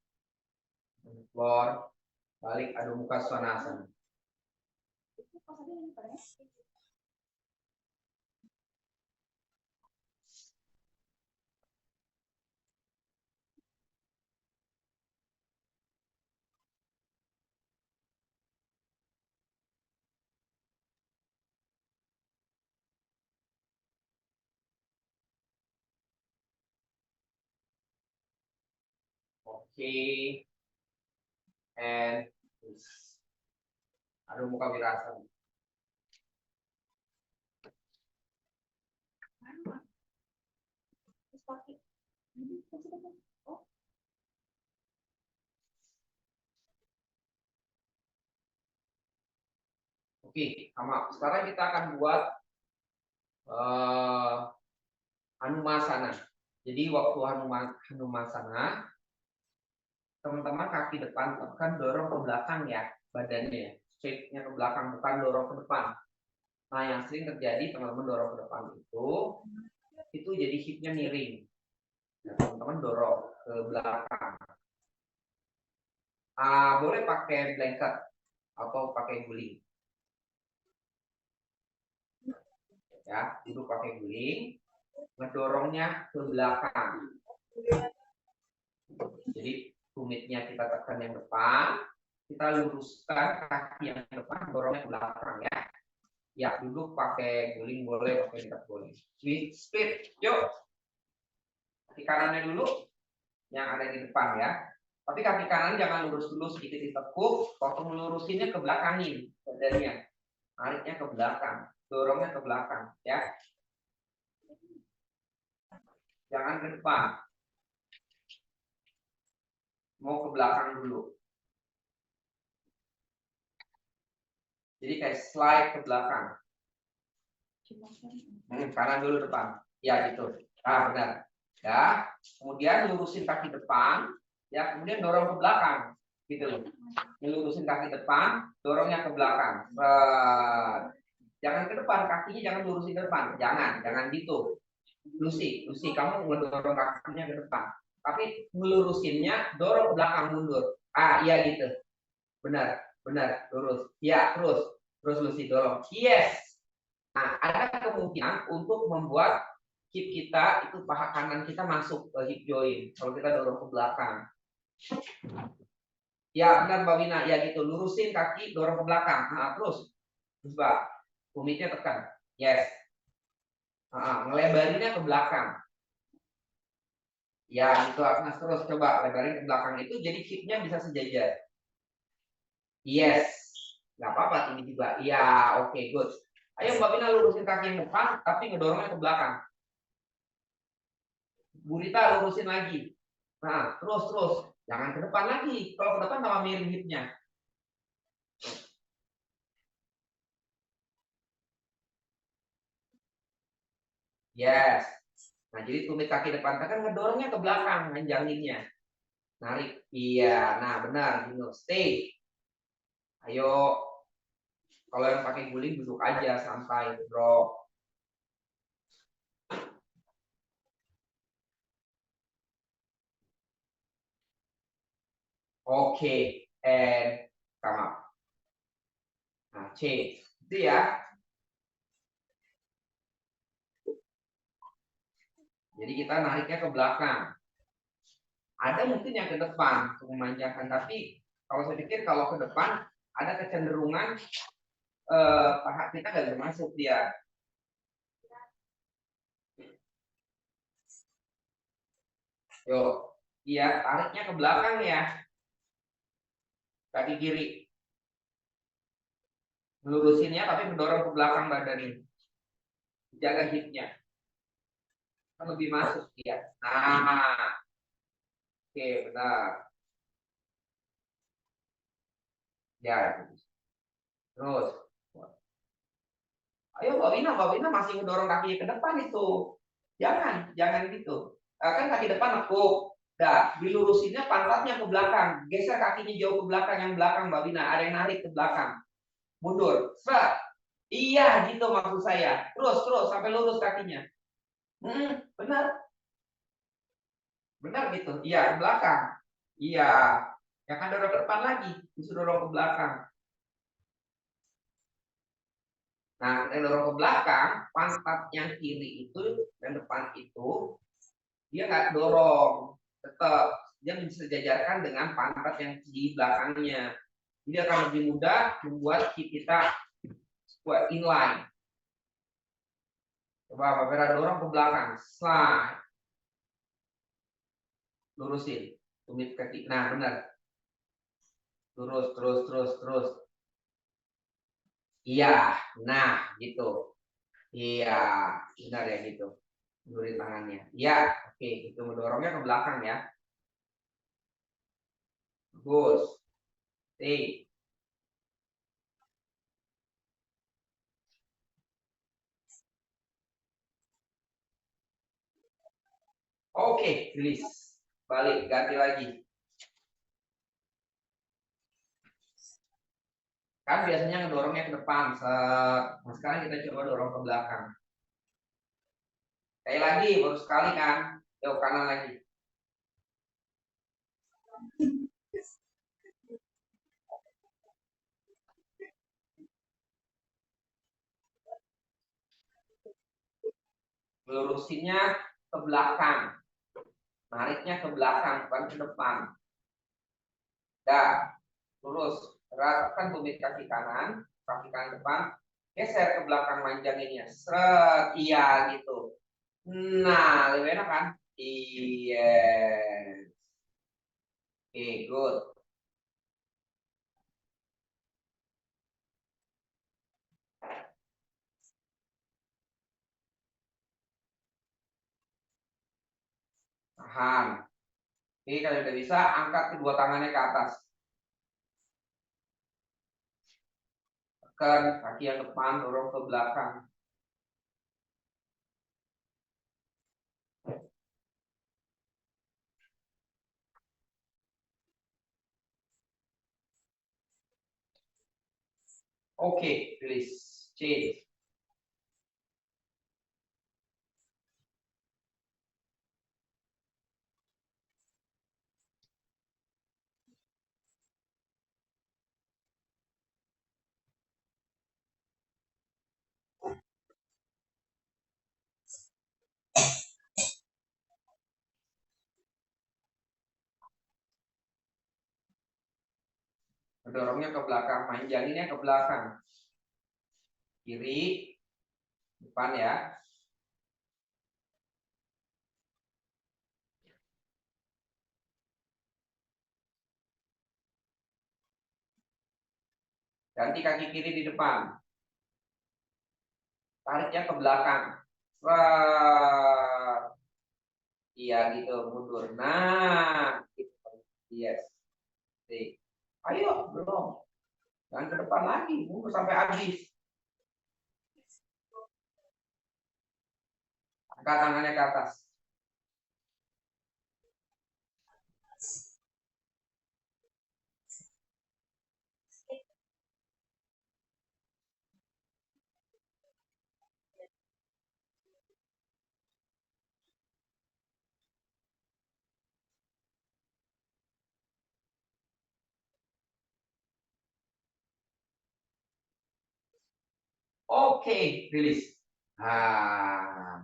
[SPEAKER 2] Floor. Balik Adho Mukha Svanasana. Oke. And Adho Mukha Virasana. Oke, sama. Sekarang kita akan buat Hanumasana. Jadi waktu Hanumasana, teman-teman kaki depan tekan dorong ke belakang ya badannya ya. Shape-nya ke belakang, bukan dorong ke depan. Nah, yang sering terjadi teman-teman dorong ke depan itu jadi hipnya miring. Nah, teman-teman dorong ke belakang. Boleh pakai blanket atau pakai guling. Ya, duduk pakai guling, ngedorongnya ke belakang. Jadi tumitnya kita tekan yang depan, kita luruskan kaki yang depan, dorongnya ke belakang ya. Ya, duduk pakai guling boleh, pakai dekat boleh. Split, yuk. Kaki kanannya dulu, yang ada di depan ya. Tapi kaki kanan jangan lurus dulu, sedikit ditekuk. Waktu melurusinnya ke belakangin badannya, tariknya ke belakang, dorongnya ke belakang ya. Jangan ke depan. mau ke belakang dulu. Jadi kayak slide ke belakang. Kanan dulu depan. Ya gitu. Nah benar. Ya. Kemudian lurusin kaki depan. Ya. Kemudian dorong ke belakang. Gitu loh. Lurusin kaki depan, dorongnya ke belakang. Jangan ke depan, kakinya jangan lurusin ke depan. Jangan gitu. Lucy, kamu ngedorong kakinya ke depan. Tapi ngelurusinnya dorong ke belakang mundur. Ah, iya gitu. Benar, lurus. Ya, terus Lucy dorong. Yes. Nah, ada kemungkinan untuk membuat hip kita itu paha kanan kita masuk ke hip joint kalau kita dorong ke belakang. Ya, benar Mbak Wina. Ya gitu, lurusin kaki, dorong ke belakang. Nah, terus Mbak, tumitnya tekan. Yes. Ngelebarinnya ke belakang. Ya, itu Agnes terus coba lebarin ke belakang itu jadi hipnya bisa sejajar. Yes. Nggak apa-apa tinggi juga. Ya, oke, good. Ayo Mbak Wina lurusin kaki yang depan tapi ngedorongnya ke belakang. Bu Rita lurusin lagi. Nah, terus. Jangan ke depan lagi. Kalau ke depan tambah miring hipnya. Yes. Nah, jadi tumit kaki depan kan ngedorongnya ke belakang, manjanginnya. Narik. Iya. Nah, benar. Gini, stay. Ayo. Kalau yang pakai guling duduk aja santai, drop. Oke, and come up. Nah, change. Itu ya. Jadi kita nariknya ke belakang. Ada mungkin yang ke depan untuk memanjangkan, tapi kalau saya pikir kalau ke depan ada kecenderungan paha kita nggak bisa masuk dia. Yo, iya tariknya ke belakang ya, kaki kiri. Melurusinnya tapi mendorong ke belakang badan ini. Jaga hipnya. Kan lebih masuk dia. Nah, oke benar. Ya, terus. Ayo Mbak Wina masih mendorong kakinya ke depan itu. Jangan gitu. Kan kaki depan nekuk. Dah, dilurusinnya pantatnya ke belakang. Geser kakinya jauh ke belakang, yang belakang Mbak Wina. Ada yang narik ke belakang. Mundur. Serat. Iya, gitu maksud saya. Terus sampai lurus kakinya. Benar. Benar gitu. Iya, ke belakang. Iya. Jangan dorong ke depan lagi. Disuruh dorong ke belakang. Nah, kita dorong ke belakang, pantat yang kiri itu dan depan itu dia nggak dorong, tetap dia disejajarkan dengan pantat yang di belakangnya. Jadi akan lebih mudah membuat kita squat inline. Coba Mbak Vera dorong ke belakang, slide, lurusin, tumit kaki. Nah benar, terus. Iya, nah gitu. Iya, benar ya gitu. Mundurin tangannya. Iya, oke, itu mendorongnya ke belakang ya. Bagus. Stay. Oke, release. Balik, ganti lagi. Kan biasanya ngedorongnya ke depan. Nah, sekarang kita coba dorong ke belakang. Kayak lagi, baru sekali kan. Jauh kanan lagi. Lurusinnya ke belakang. Nariknya ke belakang, bukan ke depan. Dah, lurus. Ratakan tumit kaki kanan depan. Geser ke belakang manjanginnya. Seret, iya gitu. Nah, lebih enak kan? Iya. Oke, good. Tahan. Oke, kalau udah bisa, angkat kedua tangannya ke atas. Tekan kaki yang depan, dorong ke belakang. Oke, release. Change. Dorongnya ke belakang, main janinnya ke belakang. Kiri, depan ya. Ganti kaki kiri di depan. Tariknya ke belakang. Wah. Iya gitu, mundur. Nah, gitu. Yes. Oke. Ayo, belum. Jangan ke depan lagi, mundur sampai habis. Angkat tangannya ke atas. Oke, rilis. Ah.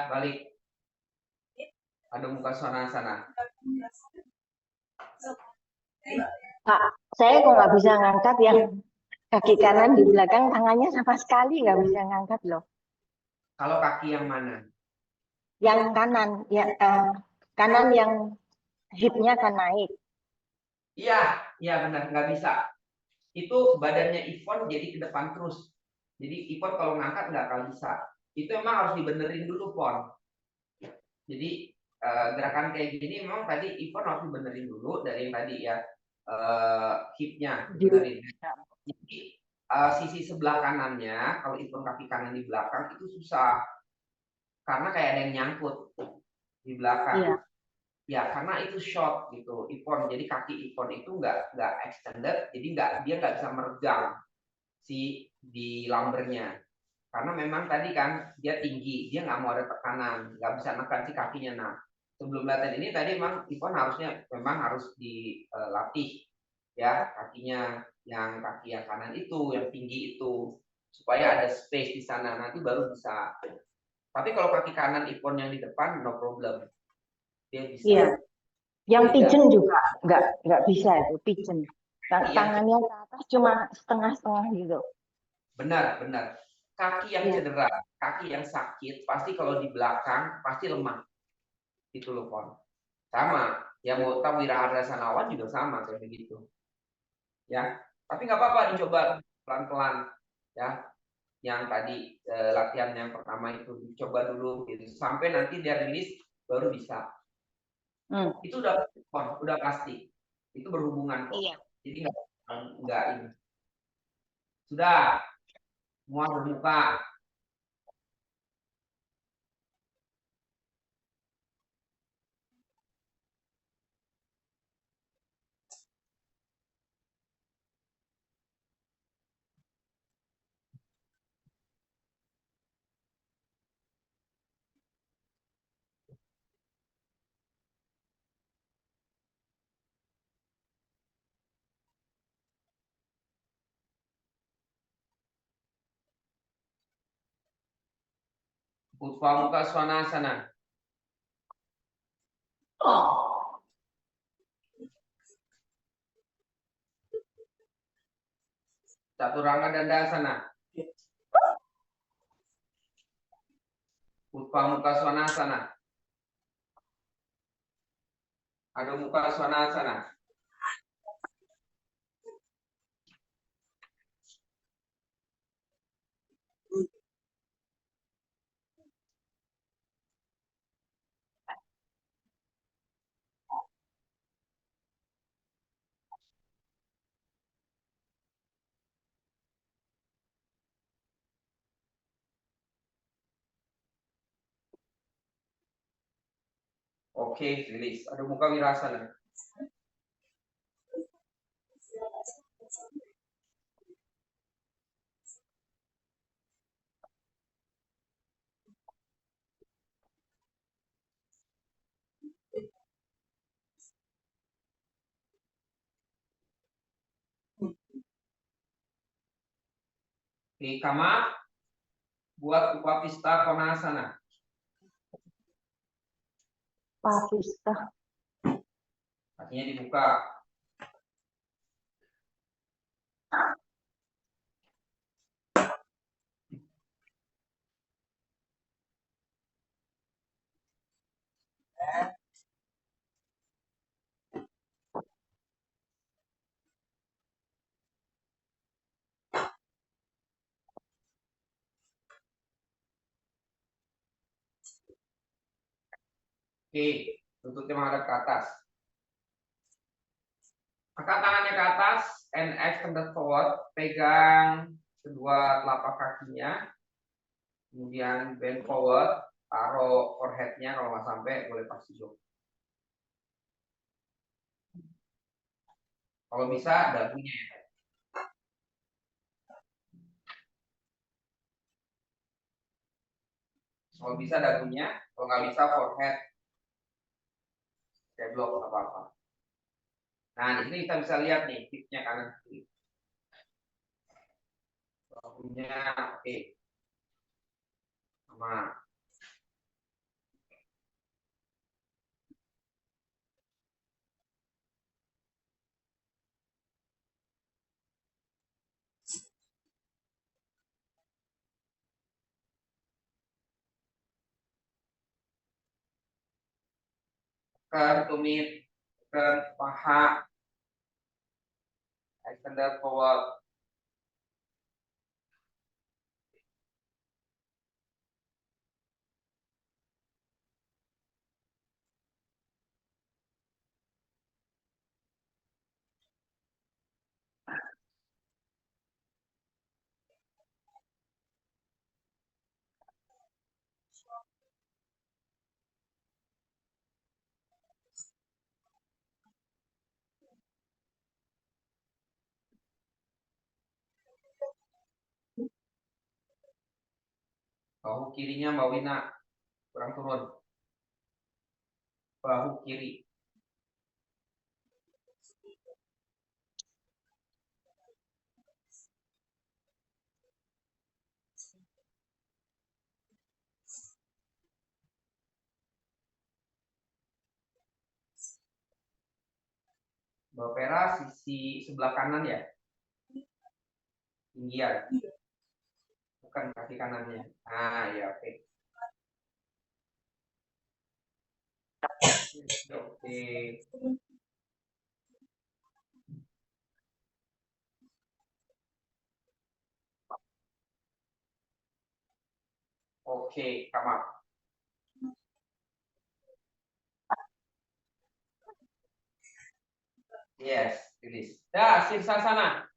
[SPEAKER 2] Balik. Ada muka sana.
[SPEAKER 3] Pak, saya kok nggak bisa ngangkat yang kaki kanan di belakang, tangannya sama sekali nggak bisa ngangkat loh.
[SPEAKER 2] Kalau kaki yang mana?
[SPEAKER 3] Yang kanan, ya kanan yang hipnya kan naik.
[SPEAKER 2] Iya, iya benar, nggak bisa. Itu badannya Ivon jadi ke depan terus. Jadi Ivon kalau ngangkat nggak akan bisa. Itu emang harus dibenerin dulu, Pon. Jadi gerakan kayak gini memang tadi Ivon harus dibenerin dulu dari yang tadi ya, hipnya dibenerin. Jadi sisi sebelah kanannya, kalau Ivon kaki kanan di belakang itu susah. Karena kayak ada yang nyangkut di belakang.
[SPEAKER 3] Iya.
[SPEAKER 2] Ya karena itu short gitu, Ipon. Jadi kaki Ipon itu nggak extended, jadi dia nggak bisa meregang si di lumbernya. Karena memang tadi kan dia tinggi, dia nggak mau ada tekanan, nggak bisa nekan si kakinya. Nah sebelum latihan ini tadi memang Ipon harusnya memang harus dilatih ya kakinya, yang kaki yang kanan itu, yang tinggi itu, supaya ada space di sana. Nanti baru bisa. Tapi kalau kaki kanan Ipon yang di depan no problem. Dia bisa.
[SPEAKER 3] Iya. Yang
[SPEAKER 2] Beda.
[SPEAKER 3] pigeon juga nggak bisa itu pigeon. Tangannya ke atas cuma setengah-setengah gitu.
[SPEAKER 2] Benar. Kaki yang
[SPEAKER 3] Iya.
[SPEAKER 2] cedera, kaki yang sakit, pasti kalau di belakang pasti lemah. Itu loh, Pon. Sama. Ya mau tahu Wira Sanawan juga sama kayak begitu. Ya. Tapi nggak apa-apa dicoba pelan-pelan. Ya. Yang tadi latihan yang pertama itu dicoba dulu gitu. Sampai nanti dia rilis baru bisa. Itu udah pasti. Itu berhubungan kok.
[SPEAKER 3] Iya.
[SPEAKER 2] Jadi nggak ini. Sudah semua bermuka. Utpa muka swanasana.
[SPEAKER 3] Oh.
[SPEAKER 2] Caturanga Dandasana. Utpa muka swanasana. Adho muka swanasana. Oke, rilis. Ada muka Wirasana. Oke, Kama, buat Upapista Konasana.
[SPEAKER 3] Papista.
[SPEAKER 2] Kakinya dibuka. Oke, lututnya menghadap ke atas. Angkat tangannya ke atas and extended forward. Pegang kedua telapak kakinya. Kemudian bend forward. Taruh foreheadnya, kalau nggak sampai boleh pas jok. Kalau bisa dagunya ya. Kalau bisa dagunya, kalau nggak bisa forehead. Kayak blok apa-apa. Nah, di sini kita bisa lihat nih, tipnya kanan kiri. Bahunya, oke. Sama. Ke tumit, ke paha, extended forward. Bahu kirinya Mbak Wina, kurang turun. Bahu kiri. Mbak Vera sisi sebelah kanan ya? Tinggian. Bukan kaki kanannya. Ah, ya oke. Oke. Oke, Kamal. Yes, rilis. Dah, Sirsasana.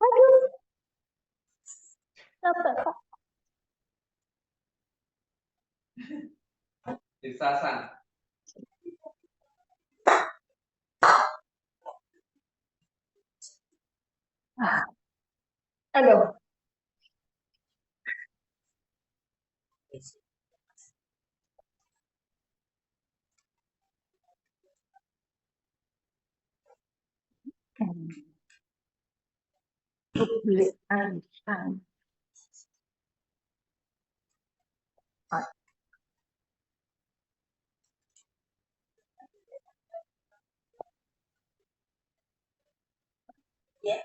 [SPEAKER 3] Aduh, capek, Pak.
[SPEAKER 2] Sirsasana.
[SPEAKER 3] Aduh. Beli ansang.
[SPEAKER 1] Ya.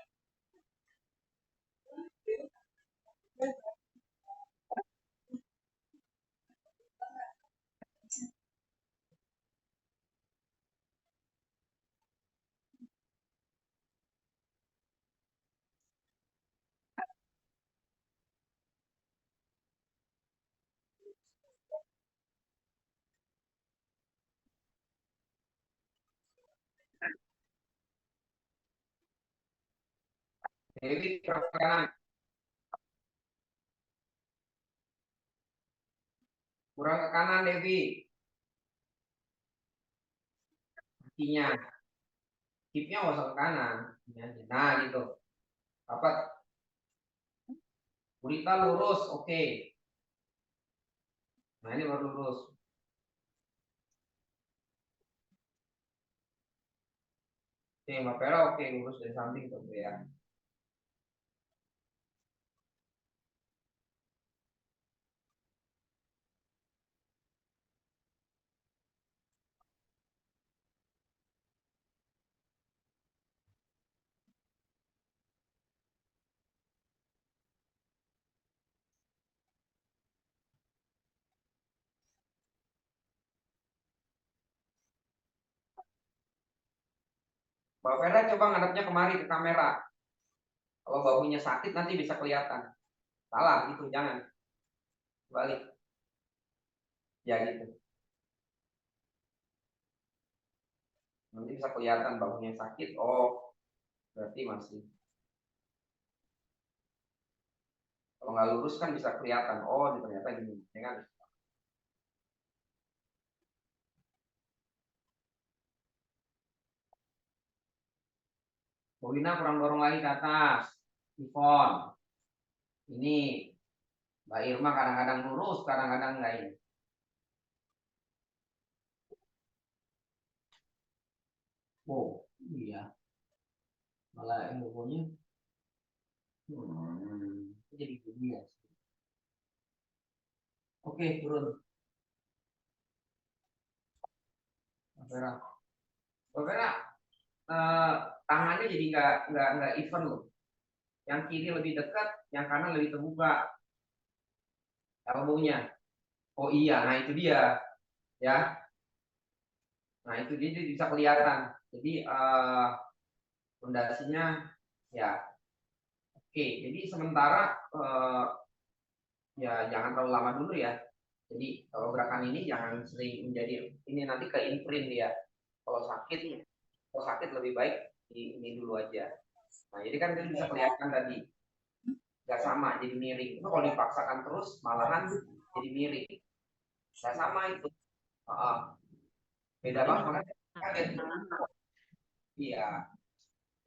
[SPEAKER 2] Jadi kanan. Kurang ke kanan, Devi. Kakinya. Hipnya nggak usah ke kanan. Ini aja. Nah, gitu. Dapat. Gurita lurus, oke. Nah, ini baru lurus. Oke, Mbak Vera, oke. Lurus dari samping tuh, ya. Mbak Vera coba ngadepnya kemari ke kamera. Kalau bahunya sakit nanti bisa kelihatan. Salah, itu jangan. Balik. Ya gitu. Nanti bisa kelihatan bahunya sakit. Oh, berarti masih. Kalau nggak lurus kan bisa kelihatan. Oh, ini ternyata gini. Ya kan? Bu Wina kurang dorong lagi ke atas. Ivon. Ini Mbak Irma kadang-kadang lurus, kadang-kadang enggak ini. Oh, iya. Malah logonya jadi gini ya. Oke, turun. Mbak Vera. Mbak Vera, tangannya jadi nggak even loh. Yang kiri lebih dekat, yang kanan lebih terbuka. Elbow-nya. Oh iya, nah itu dia, ya. Nah itu dia jadi bisa kelihatan. Jadi fondasinya ya oke. Jadi sementara ya jangan terlalu lama dulu ya. Jadi kalau gerakan ini jangan sering menjadi ini nanti ke imprint dia. Kalau sakit lebih baik di ini dulu aja. Nah jadi kan dia bisa kelihatan tadi nggak sama jadi miring. Itu kalau dipaksakan terus malahan jadi miring. Nggak sama itu. Beda banget makanya kaget. Iya.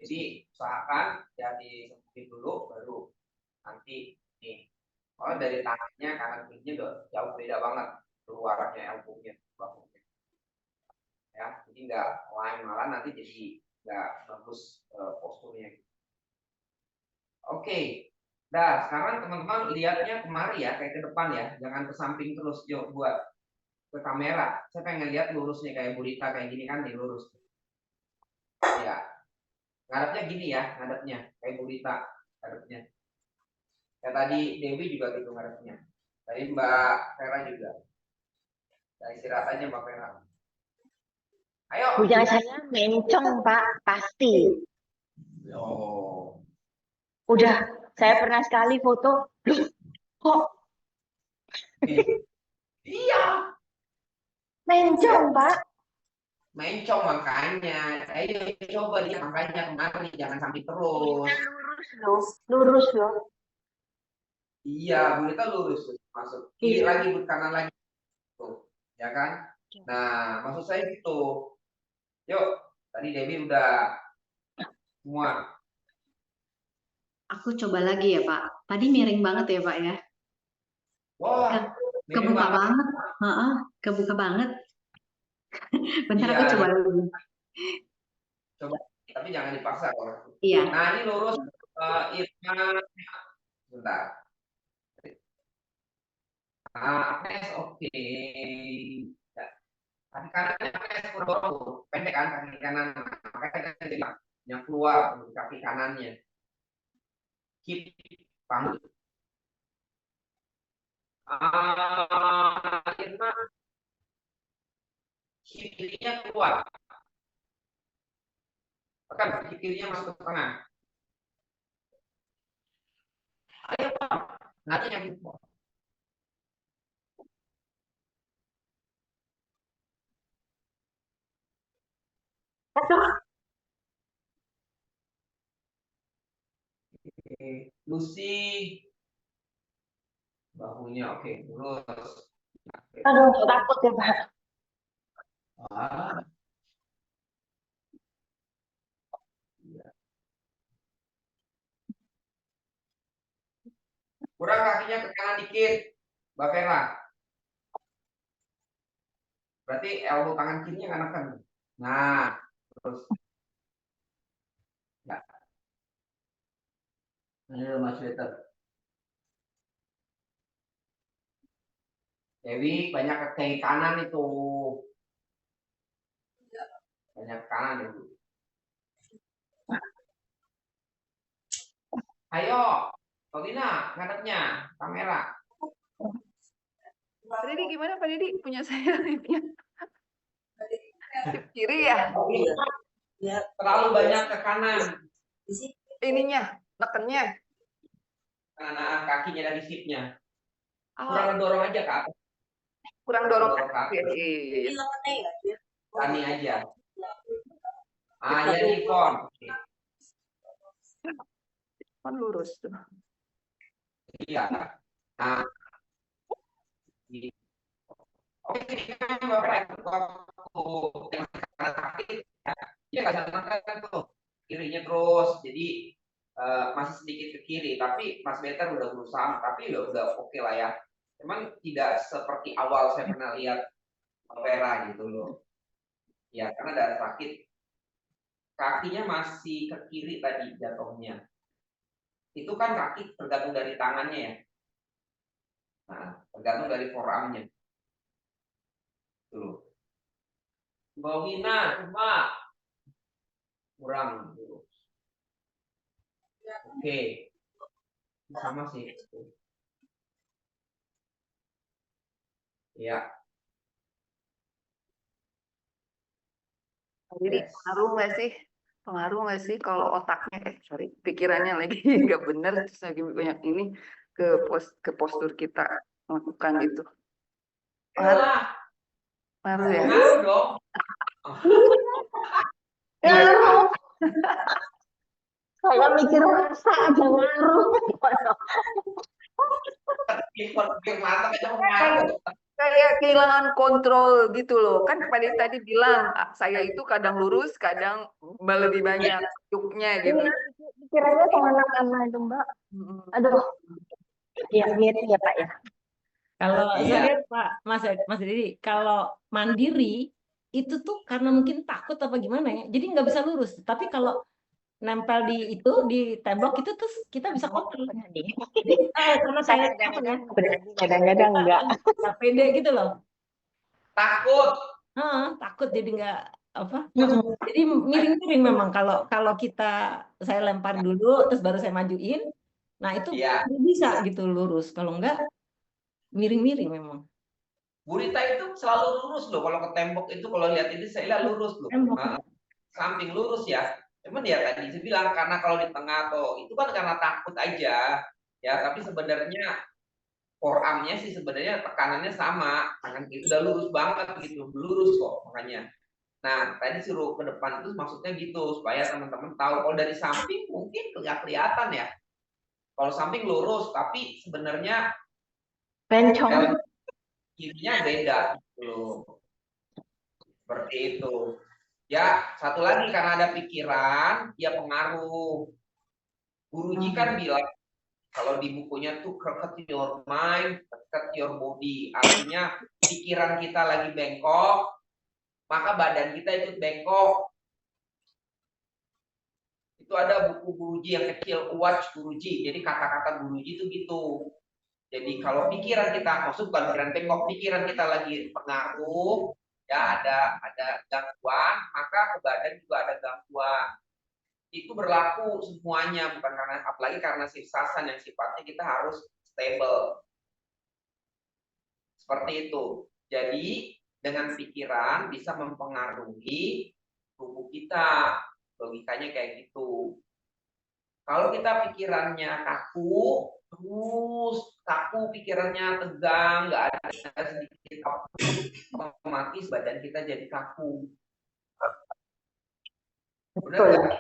[SPEAKER 2] Jadi usahakan ya disebutin dulu baru nanti nih. Kalau dari tangannya kanan kirinya udah jauh beda banget keluarnya elbow-nya, bahunya. Ya, jadi nggak lain malah nanti jadi nggak bagus posturnya. Oke. Nah, sekarang teman-teman lihatnya kemari ya, kayak ke depan ya, jangan ke samping terus Jo buat ke kamera. Saya pengen lihat lurusnya kayak burita kayak gini kan nih lurus. Ya, ngadepnya gini ya, ngadepnya kayak burita ngadepnya. Kayak tadi Dewi juga gitu ngadepnya. Tadi Mbak Vera juga. Nah, istirahat aja Mbak Vera. Ayo.
[SPEAKER 3] Punya saya mencong, Pak, pasti.
[SPEAKER 2] Oh.
[SPEAKER 3] Udah, saya pernah sekali foto, loh, kok
[SPEAKER 2] Iya,
[SPEAKER 3] mencong, Pak?
[SPEAKER 2] mencong makanya. Ayo coba dia makanya kemari jangan sampai terus.
[SPEAKER 3] Lurus loh, lurus loh.
[SPEAKER 2] Iya, kita lurus tuh. Masuk kiri lagi, kanan lagi tuh. Ya kan? Nah, maksud saya gitu. Yuk, tadi Dewi udah semua.
[SPEAKER 4] Aku coba lagi ya Pak. Tadi miring banget ya Pak ya.
[SPEAKER 2] Wah, miring
[SPEAKER 4] Kebuka
[SPEAKER 2] banget.
[SPEAKER 4] banget. Heeh, kebuka banget. Bentar
[SPEAKER 2] Iya,
[SPEAKER 4] aku coba
[SPEAKER 2] iya.
[SPEAKER 4] lagi.
[SPEAKER 2] Coba, tapi jangan dipaksa kalau.
[SPEAKER 4] Iya.
[SPEAKER 2] Nah, ini lurus Irma. Bentar. Agnes oke. Ya, kaki kanannya Agnes kurang pendek kan kaki kanan. Makanya jadi yang keluar kaki kanannya. Keep panggung. Irma kirinya keluar. Tekan kirinya masuk ke tengah. Ayo Pak. Nanti yang keluar. Lucy bahunya oke lurus.
[SPEAKER 3] Aduh, takut ya Pak.
[SPEAKER 2] Ah, iya. Kurang kakinya ke kanan dikit, Mbak Vera. Berarti elbow tangan kirinya nggak neken. Nah, terus. Ya, ini Mas Peter. Dewi banyak ke kiri kanan itu. Banyak ke kanan itu. Ayo, Paulina, ngadepnya kamera.
[SPEAKER 5] Pak Didi gimana Pak Didi? Punya saya liftnya sip kiri ya?
[SPEAKER 1] Ya,
[SPEAKER 2] Terlalu banyak ke kanan.
[SPEAKER 1] di sini.
[SPEAKER 5] Ininya, nekennya.
[SPEAKER 2] Kanan kakinya dari sipnya.
[SPEAKER 5] Oh,
[SPEAKER 2] Kurang dorong aja ke atas.
[SPEAKER 5] kurang dorong
[SPEAKER 2] Dorong ke
[SPEAKER 5] kaki.
[SPEAKER 2] atas.
[SPEAKER 5] Iya, iya, iya.
[SPEAKER 1] Lengannya ya, dia.
[SPEAKER 2] Tani aja. Ah, ya Ivon.
[SPEAKER 5] Kan lurus tuh.
[SPEAKER 2] Iya. Nah, oke, Bapak waktu yang kanan kaki, dia nggak salah tuh kirinya terus. Jadi masih sedikit ke kiri, tapi Mas Better udah berusaha, tapi udah oke lah ya. Cuman tidak seperti awal saya pernah lihat Vera gitu loh. Ya, karena ada sakit. Kakinya masih ke kiri tadi jatuhnya. Itu kan kaki tergantung dari tangannya ya. Nah, tergantung dari forearmnya. Tuh. Mbak Wina, cuma kurang. Oke, sama sih. Ya,
[SPEAKER 5] Jadi
[SPEAKER 2] yes.
[SPEAKER 5] pengaruh nggak sih kalau otaknya, sorry, pikirannya lagi nggak benar, terus lagi banyak ini ke postur kita melakukan itu. Pengaruh,
[SPEAKER 2] Iyalah,
[SPEAKER 5] pengaruh ya.
[SPEAKER 2] ngaruh dong.
[SPEAKER 3] Ngaruh. Saya mikir masa aja ngaruh.
[SPEAKER 2] Pikir mata aja ngaruh.
[SPEAKER 5] Kayak kehilangan kontrol gitu loh. Kan tadi bilang saya itu kadang lurus, kadang lebih banyak yuknya gitu.
[SPEAKER 3] Iya, pikirannya kemana-mana itu Mbak. Aduh, ya mirip ya Pak ya.
[SPEAKER 6] Kalau saya
[SPEAKER 2] Iya.
[SPEAKER 6] lihat Pak Mas Didi, kalau mandiri itu tuh karena mungkin takut apa gimana ya, jadi nggak bisa lurus. Tapi kalau nempel di tembok itu tuh kita bisa kontrol. Jadi, karena saya apa ya,
[SPEAKER 3] Kadang-kadang enggak.
[SPEAKER 6] nggak pede gitu loh.
[SPEAKER 2] Takut.
[SPEAKER 6] Takut jadi nggak apa. Jadi miring-miring memang kalau saya lempar dulu terus baru saya majuin. Nah itu
[SPEAKER 2] Iya.
[SPEAKER 6] bisa gitu lurus. Kalau enggak miring-miring memang.
[SPEAKER 2] Bu Rita itu selalu lurus loh kalau ke tembok itu, kalau lihat ini saya lihat lurus loh.
[SPEAKER 6] Tembok.
[SPEAKER 2] Samping lurus ya. Cuman ya tadi saya bilang karena kalau di tengah tuh itu kan karena takut aja. Ya, tapi sebenarnya forearmnya sih sebenarnya tekanannya sama, tangan kiri udah lurus banget gitu, lurus kok makanya. Nah, tadi suruh ke depan itu maksudnya gitu supaya teman-teman tahu kalau dari samping mungkin nggak kelihatan ya. Kalau samping lurus, tapi sebenarnya
[SPEAKER 3] Bencong.
[SPEAKER 2] kirinya beda gitu. Seperti itu. Ya, satu lagi karena ada pikiran, ya pengaruh. Guruji kan bilang kalau di bukunya tuh cut your mind, cut your body. Artinya pikiran kita lagi bengkok, maka badan kita ikut bengkok. Itu ada buku Guruji yang kecil, Watch Guruji. Jadi kata-kata Guruji itu gitu. Jadi kalau pikiran kita, maksud bukan pikiran bengkok, pikiran kita lagi pengaruh, ya ada gangguan, maka ke badan juga ada gangguan. Itu berlaku semuanya, bukan karena apalagi karena sifsasan yang sifatnya kita harus stable. Seperti itu. Jadi dengan pikiran bisa mempengaruhi tubuh kita. Logikanya kayak gitu. Kalau kita pikirannya kaku, terus kaku pikirannya tegang, nggak ada sedikit otomatis badan kita jadi kaku. Benar nggak?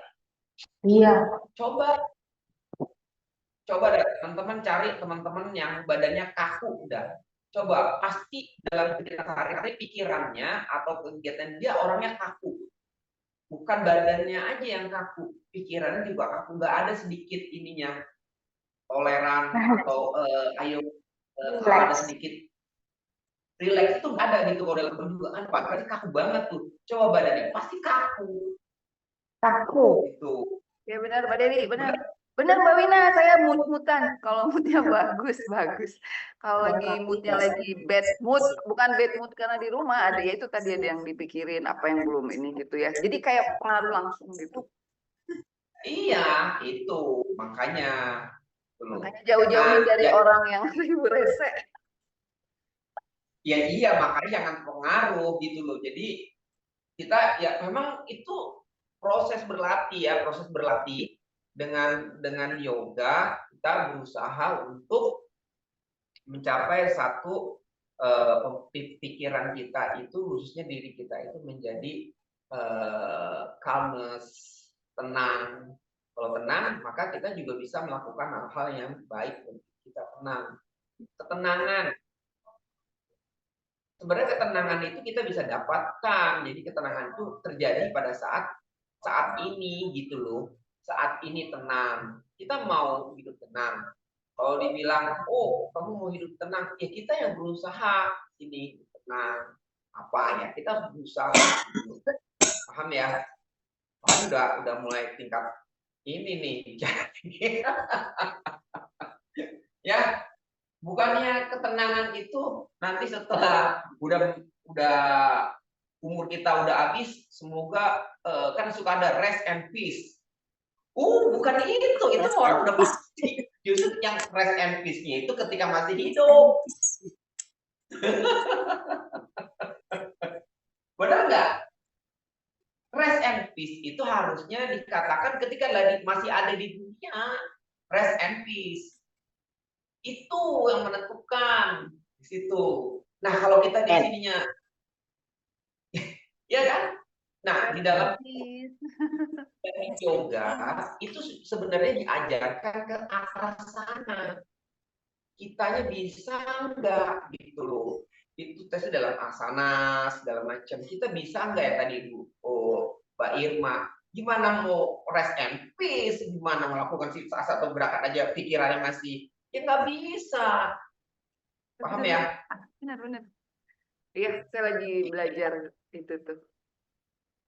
[SPEAKER 3] Iya.
[SPEAKER 2] Coba deh teman-teman cari teman-teman yang badannya kaku udah. coba pasti dalam kegiatan sehari-hari pikirannya atau kegiatan dia orangnya kaku. Bukan badannya aja yang kaku, pikirannya juga kaku. Nggak ada sedikit ininya toleran atau ayo kalau ada
[SPEAKER 3] Relax.
[SPEAKER 2] sedikit relax itu nggak ada gitu kalau dalam perjuangan Pak. Berarti kaku banget tuh. Coba badannya pasti kaku
[SPEAKER 3] Kaku.
[SPEAKER 2] gitu.
[SPEAKER 5] Ya benar Mbak Dewi, benar. Benar Mbak Wina, saya mood-moodan. Kalau moodnya bagus, bagus. Kalau lagi moodnya lagi bad mood, bukan bad mood karena di rumah ada ya itu tadi ada yang dipikirin apa yang belum ini gitu ya. Jadi kayak pengaruh langsung gitu.
[SPEAKER 2] Iya, itu makanya.
[SPEAKER 5] Makanya jauh-jauh dari orang yang rese.
[SPEAKER 2] Ya iya, makanya jangan pengaruh gitu loh. Jadi kita ya memang itu proses berlatih dengan yoga kita berusaha untuk mencapai satu pikiran kita itu khususnya diri kita itu menjadi calmness, tenang. Kalau tenang maka kita juga bisa melakukan hal-hal yang baik untuk kita tenang. Ketenangan. Sebenarnya ketenangan itu kita bisa dapatkan. Jadi ketenangan itu terjadi pada saat ini gitu loh. Saat ini tenang. Kita mau hidup tenang. Kalau dibilang, oh kamu mau hidup tenang, ya kita yang berusaha ini tenang. Apa ya? Kita berusaha. Paham ya? Paham udah mulai tingkat ini nih. Ya, bukannya ketenangan itu nanti setelah udah umur kita udah habis, semoga kan suka ada rest and peace. Bukan itu orang udah pasti. Justru yang rest and peace-nya itu ketika masih hidup. Benar nggak? Rest and peace itu harusnya dikatakan ketika masih ada di dunia. Rest and peace. Itu yang menentukan di situ. Nah, kalau kita di sininya ya kan? Nah, di dalam yoga itu sebenarnya diajarkan ke arah sana. Kitanya bisa enggak gitu loh. Itu tesnya dalam asana segala macam. Kita bisa enggak ya tadi Bu Mbak Irma? Gimana mau rest and peace? Gimana melakukan sisa atau gerakan aja pikirannya masih ya nggak bisa. Paham ya?
[SPEAKER 5] Benar. Iya, saya lagi belajar itu tuh.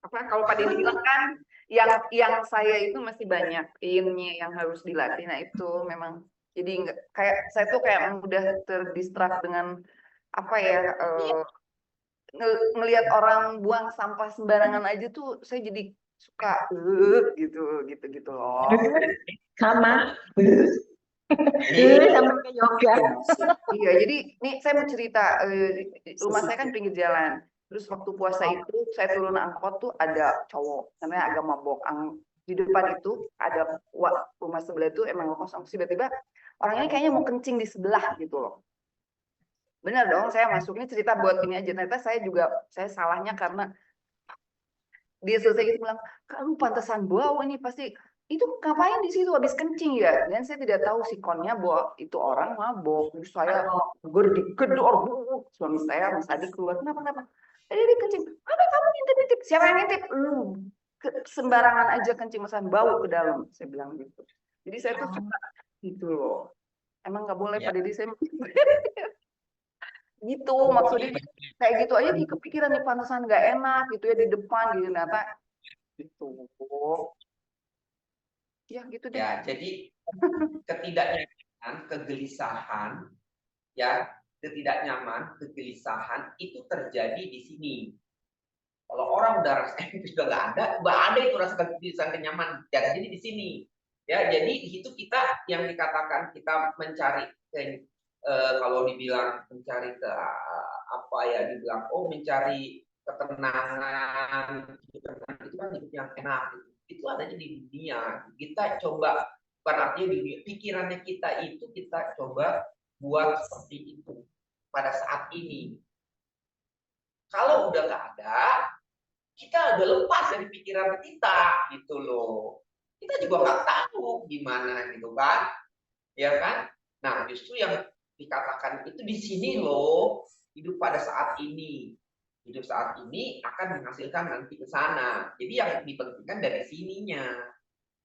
[SPEAKER 5] Apa kalau Pak Didi bilang kan yang saya itu masih banyak innya yang harus dilatih. Nah, itu memang jadi nggak kayak saya tuh kayak mudah terdistrak dengan apa ya ngelihat orang buang sampah sembarangan aja tuh saya jadi suka gitu loh.
[SPEAKER 3] Sama. Sampai ke yoga.
[SPEAKER 5] Iya, jadi nih saya mau cerita, rumah saya kan pinggir jalan. Terus waktu puasa itu saya turun angkot tuh ada cowok, namanya agak mabok. Di depan itu ada rumah sebelah itu emang kosong. Tiba-tiba orang ini kayaknya mau kencing di sebelah gitu loh. Benar dong, saya masuknya cerita buat ini aja. Ternyata saya salahnya karena dia selesai gitu bilang, kamu pantesan bau ini pasti. Itu ngapain di situ habis kencing ya? Dan saya tidak tahu sikonnya bahwa itu orang mabok. Terus saya gedor, suami saya Mas Adi keluar, kenapa? Tadi dia kencing. Apa kamu ngintip? Siapa yang ngintip? Lu sembarangan aja kencing masan bau ke dalam. Saya bilang gitu. Jadi saya tuh suka gitu loh. Emang nggak boleh Pak Dedi saya gitu maksudnya kayak gitu aja di kepikiran nih pantesan nggak enak gitu ya di depan gitu ternyata gitu. Ya gitu deh.
[SPEAKER 2] Ya, jadi ketidaknyamanan, kegelisahan, ya, kegelisahan itu terjadi di sini. Kalau orang udah rasa sudah nggak ada itu rasa kegelisahan, kenyamanan. Ya, jadi di sini. Ya, jadi di situ kita yang dikatakan kita mencari kalau dibilang mencari ke apa ya dibilang mencari ketenangan itu kan hidup yang enak gitu. Itu adanya di dunia. Kita coba bukan artinya di dunia, pikirannya kita itu kita coba buat seperti itu pada saat ini. Kalau udah nggak ada, kita udah lepas dari pikiran kita gitu loh. Kita juga nggak tahu gimana gitu kan, ya kan? Nah justru yang dikatakan itu di sini loh, hidup pada saat ini. Hidup saat ini akan menghasilkan nanti ke sana. Jadi yang dipentingkan dari sininya,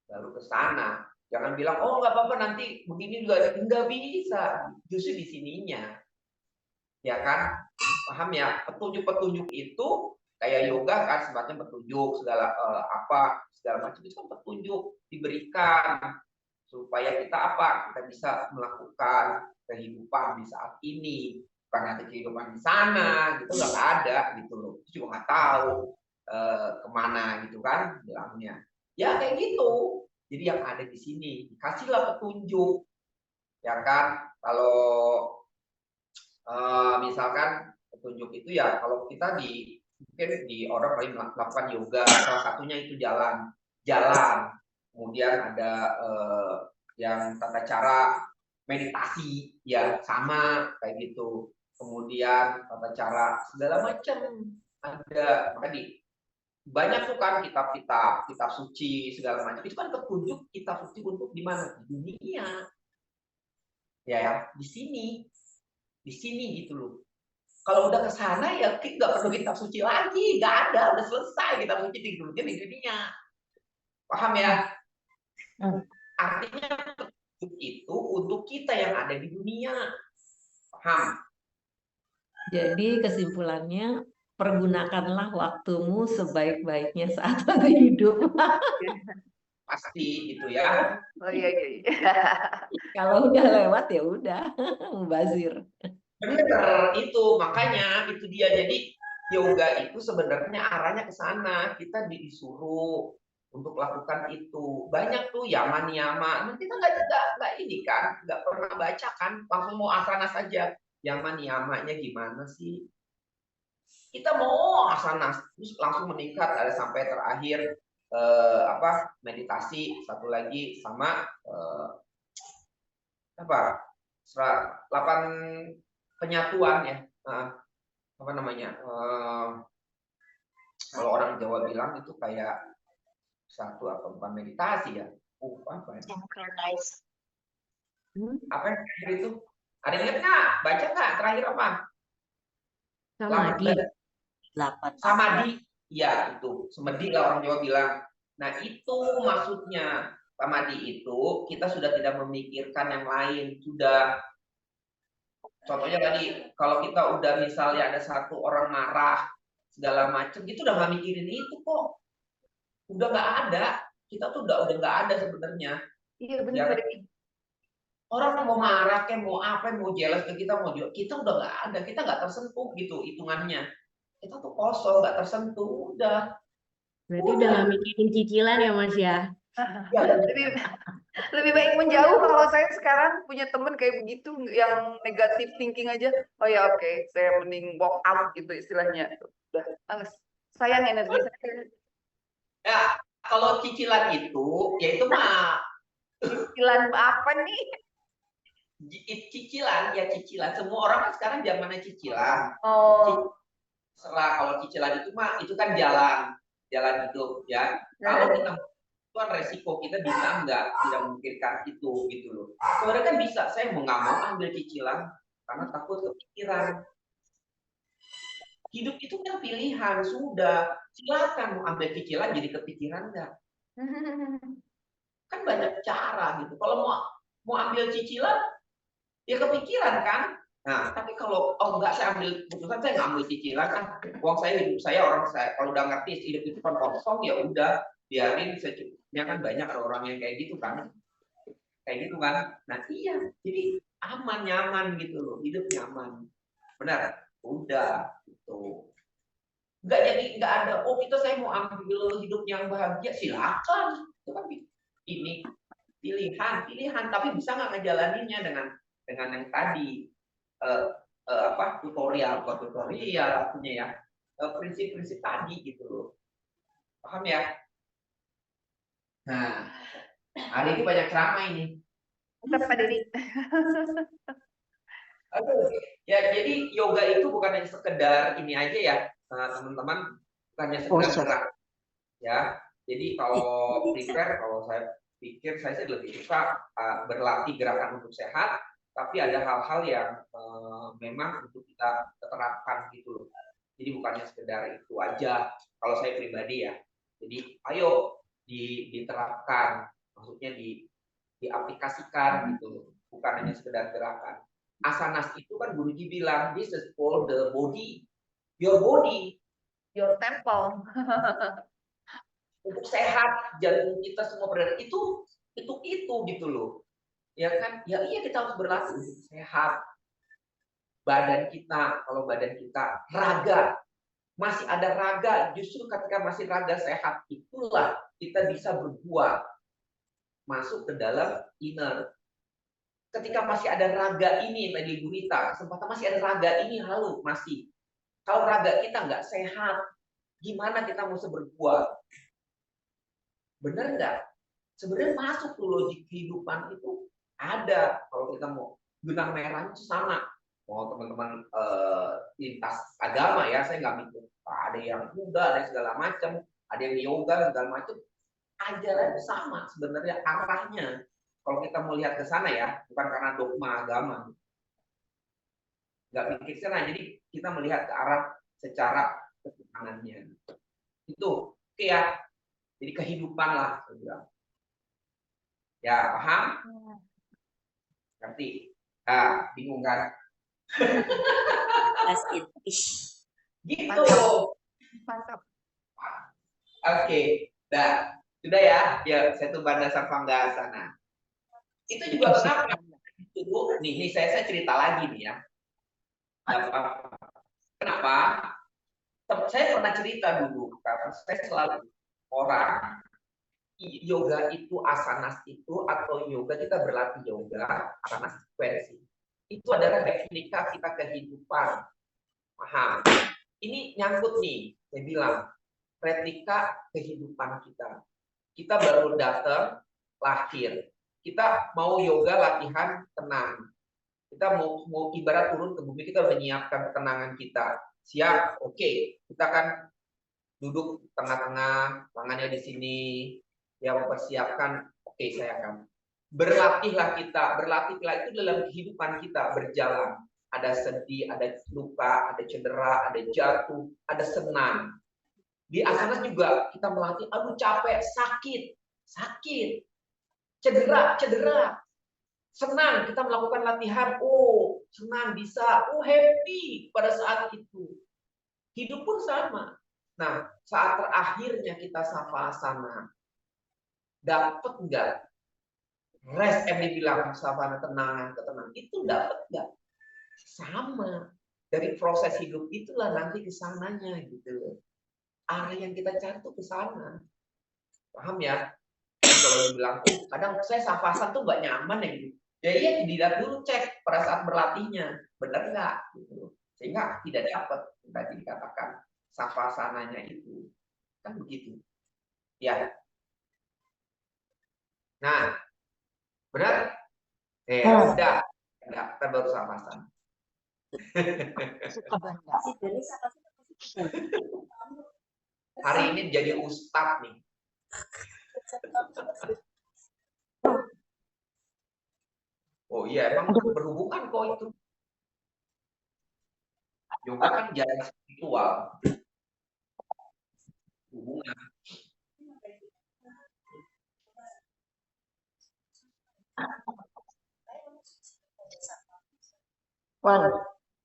[SPEAKER 2] baru ke sana. Jangan bilang, oh nggak apa-apa nanti begini juga. Nggak bisa, justru di sininya. Ya kan? Paham ya? Petunjuk-petunjuk itu kayak yoga kan semacam petunjuk, segala segala macam itu kan petunjuk diberikan supaya kita kita bisa melakukan kehidupan di saat ini. Bukan ada kehidupan di sana gitu nggak ada gitu loh, itu juga nggak tahu kemana gitu kan bilangnya ya kayak gitu. Jadi yang ada di sini dikasihlah petunjuk ya kan. Kalau misalkan petunjuk itu ya kalau kita mungkin di orang lain melakukan yoga, salah satunya itu jalan, kemudian ada yang tata cara meditasi ya sama kayak gitu. Kemudian tata cara segala macam ada. Tadi banyak tuh kan kitab suci segala macam. Itu kan petunjuk kitab suci untuk di mana? Di dunia. Ya, di sini gitu loh. Kalau udah ke sana ya kita nggak perlu kitab suci lagi, nggak ada, udah selesai kitab suci di dunia. Paham ya? Artinya petunjuk itu untuk kita yang ada di dunia. Paham? Jadi
[SPEAKER 6] kesimpulannya, pergunakanlah waktumu sebaik-baiknya saat masih hidup.
[SPEAKER 2] Pasti gitu ya.
[SPEAKER 5] Oh iya.
[SPEAKER 6] Kalau udah lewat ya udah, mubazir.
[SPEAKER 2] Benar, itu makanya itu dia. Jadi yoga itu sebenarnya arahnya ke sana. Kita disuruh untuk lakukan itu. Banyak tuh yama-niyama. Nah, kita nggak ini kan, nggak pernah baca kan, langsung mau asana saja. Yama-niyamanya gimana sih? Kita mau asana terus langsung meningkat ada sampai terakhir meditasi, satu lagi sama 8 penyatuan ya. Apa namanya? Kalau orang Jawa bilang itu kayak satu apa bukan meditasi ya? Apa ya?
[SPEAKER 3] Synchronize.
[SPEAKER 2] Apa yang terakhir itu? Ada yang ingat nggak? Baca nggak? Terakhir apa?
[SPEAKER 4] Samadhi.
[SPEAKER 1] 8
[SPEAKER 2] Samadhi. Ya itu. Samadhi lah orang Jawa bilang. Nah itu maksudnya. Samadhi itu kita sudah tidak memikirkan yang lain. Sudah. Contohnya tadi, kalau kita udah misalnya ada satu orang marah, segala macam, itu udah nggak mikirin itu kok. Udah nggak ada. Kita tuh udah nggak ada sebenarnya.
[SPEAKER 5] Iya benar.
[SPEAKER 2] Orang mau marah kayak mau apa, mau jealous ke kita, kita udah nggak ada, kita nggak tersentuh gitu hitungannya. Kita tuh kosong, nggak tersentuh, udah.
[SPEAKER 7] Berarti udah nggak mikirin cicilan ya Mas ya?
[SPEAKER 2] Ya,
[SPEAKER 5] Lebih baik menjauh. Kalau saya sekarang punya temen kayak begitu yang negatif thinking aja, oh ya oke, saya mending walk out gitu istilahnya. Udah males, sayang energi saya.
[SPEAKER 2] ya kalau cicilan itu, ya itu mah
[SPEAKER 5] Cicilan apa nih?
[SPEAKER 2] cicilan, ya cicilan. Semua orang kan sekarang zamannya cicilan.
[SPEAKER 5] Oh,
[SPEAKER 2] Setelah kalau cicilan itu mah itu kan jalan hidup ya. Kalau kita itu kan resiko kita bisa tidak memikirkan itu gitu loh. Sebenarnya kan bisa, saya nggak mau ambil cicilan karena takut kepikiran. Hidup itu kan pilihan, sudah silakan mau ambil cicilan jadi kepikiran nggak? Kan banyak cara gitu. Kalau mau ambil cicilan ya kepikiran kan. Nah, tapi kalau enggak saya ambil keputusan, saya nggak ambil cicilan kan. Uang saya, hidup saya, orang saya kalau udah ngerti hidup itu kan kosong ya udah biarin secukupnya kan. Banyak orang yang kayak gitu kan. Nah iya, jadi aman nyaman gitu loh, hidup nyaman. Benar, udah gitu. Nggak ada. Oh kita saya mau ambil hidup yang bahagia, silakan. Itu kan ini pilihan. Tapi bisa nggak ngejalaninnya dengan yang tadi tutorial artinya ya prinsip-prinsip tadi gitu loh. Paham ya? Nah, hari ini banyak ceramah ini.
[SPEAKER 5] mantap Pak Dedi.
[SPEAKER 2] Ya, jadi yoga itu bukan hanya sekedar ini aja ya, teman-teman, bukan hanya sekedar gerak. Ya, jadi kalau prepare, kalau saya pikir saya lebih suka berlatih gerakan untuk sehat, tapi ada hal-hal yang memang untuk kita terapkan gitu loh. Jadi bukannya sekedar itu aja kalau saya pribadi ya. Jadi ayo diterapkan, maksudnya diaplikasikan gitu loh, bukan hanya sekedar gerakan. Asanas itu kan guruji bilang this is for the body, your body,
[SPEAKER 5] Your temple.
[SPEAKER 2] untuk sehat jantung kita semua berada itu gitu loh. Ya kan? Ya iya kita harus berlatih untuk sehat. Badan kita, kalau badan kita raga, masih ada raga, justru ketika masih raga sehat itulah kita bisa berbuat masuk ke dalam inner. Ketika masih ada raga ini tadi Bu Rita, kesempatan masih ada raga ini halo masih. Kalau raga kita nggak sehat, gimana kita mau berbuat? Bener nggak? Sebenarnya masuk tuh logik kehidupan itu ada. Kalau kita mau benang merah itu sama. Mau teman-teman lintas agama ya, saya nggak mikir ada yang Buddha, ada segala macam, ada yang yoga segala macam. Ajaran sama sebenarnya arahnya. Kalau kita mau lihat ke sana ya, bukan karena dogma agama. Nggak mikir ke sana, jadi kita melihat ke arah secara ketuhanannya. Itu oke ya. Jadi kehidupan lah, saya bilang. Ya, paham? Ngerti? Ah, bingung kan?
[SPEAKER 1] As it is.
[SPEAKER 2] Gitu.
[SPEAKER 5] Mantap.
[SPEAKER 2] Oke. Dah. Sudah ya? Ya, saya tuh Banda Sarvangga sana. Itu juga kenapa? Nih saya cerita lagi nih ya. Kenapa? Saya pernah cerita dulu, karena saya selalu orang yoga itu asanas itu atau yoga kita berlatih yoga asanas frekuensi itu adalah replika kita kehidupan. Paham? Ini nyangkut nih, saya bilang replika kehidupan kita. Kita baru datang lahir, kita mau yoga latihan tenang. Kita mau ibarat turun ke bumi, kita menyiapkan ketenangan kita. Siap, oke. Kita kan duduk tengah-tengah, tangannya di sini, ya mempersiapkan, oke saya akan. Berlatihlah kita, berlatihlah itu dalam kehidupan kita, berjalan. Ada sedih, ada luka, ada cedera, ada jatuh, ada senang. Di asana juga kita melatih, aduh capek, sakit, cedera. Senang, kita melakukan latihan, oh senang bisa, oh happy pada saat itu. Hidup pun sama. Nah, saat terakhirnya kita savasana, dapat nggak? Rest yang dibilang savana tenang, ketenangan, itu dapat nggak? Sama. Dari proses hidup itulah nanti kesananya gitu. Arah yang kita cari tuh ke sana. Paham ya? Kalau bilang, oh kadang saya savasana tuh nggak nyaman ya gitu. Ya iya dilihat dulu cek pada saat berlatihnya, benar nggak? Gitu. Sehingga tidak dapat tadi dikatakan savasananya itu kan begitu. Ya. Nah, benar? Udah, kita baru savasana. Hari ini jadi ustadz nih. Oh iya, emang berhubungan kok itu. Yoga kan jalan spiritual. Hubungan.
[SPEAKER 3] One,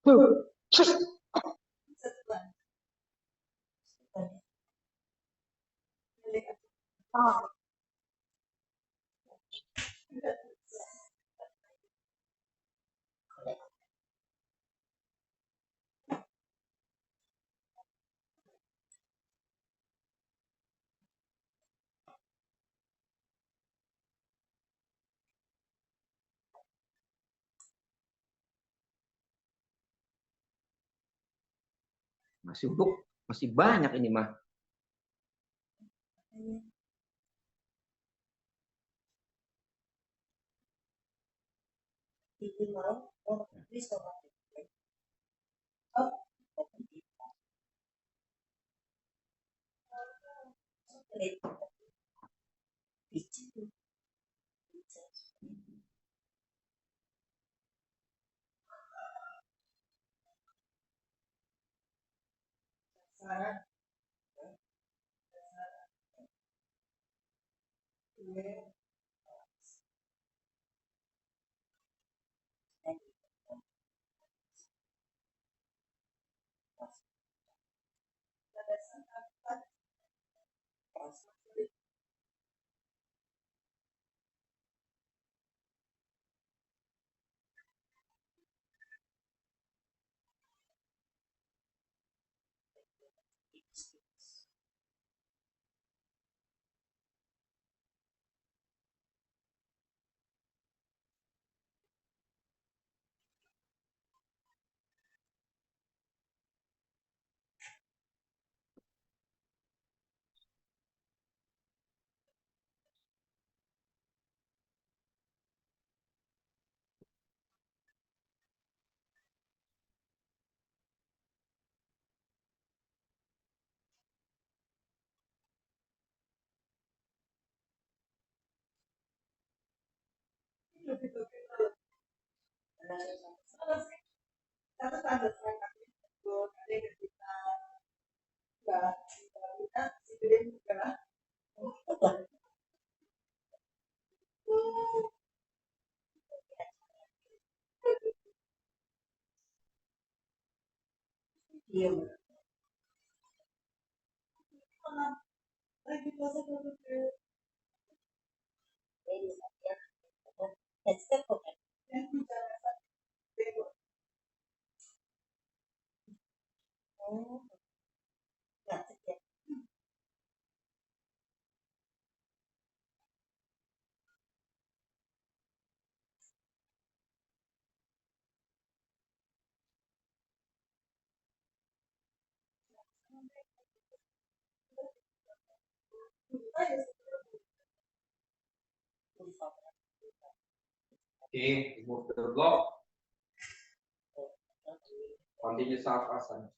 [SPEAKER 3] two, three. Oh.
[SPEAKER 2] Masih untuk masih banyak ini mah.
[SPEAKER 1] Iya.
[SPEAKER 2] Okay, remove the block. Continue Savasana.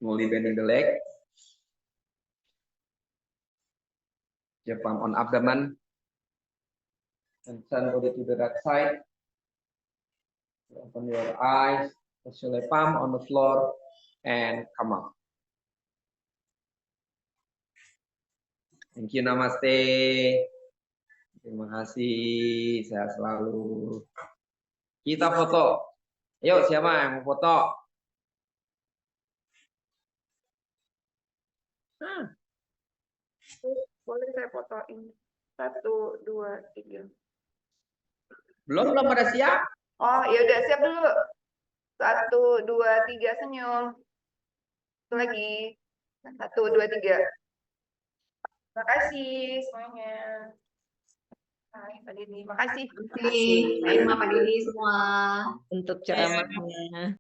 [SPEAKER 2] Slowly bending the leg. Your palm on abdomen. And turn body to the right side. Open your eyes. Place your left palm on the floor and come up. Thank you, namaste. Terima kasih, sehat selalu. Kita foto. Yuk, siapa yang mau foto?
[SPEAKER 5] Boleh saya fotoin? 1, 2, 3.
[SPEAKER 2] Belum pada siap?
[SPEAKER 5] Oh, ya udah siap dulu. 1, 2, 3 senyum. Satu lagi. 1, 2, 3. Terima kasih semuanya. Hai, Pak Dini. Makasih.
[SPEAKER 4] Terima kasih. Baik, Pak Dini semua.
[SPEAKER 6] Untuk ceramahnya.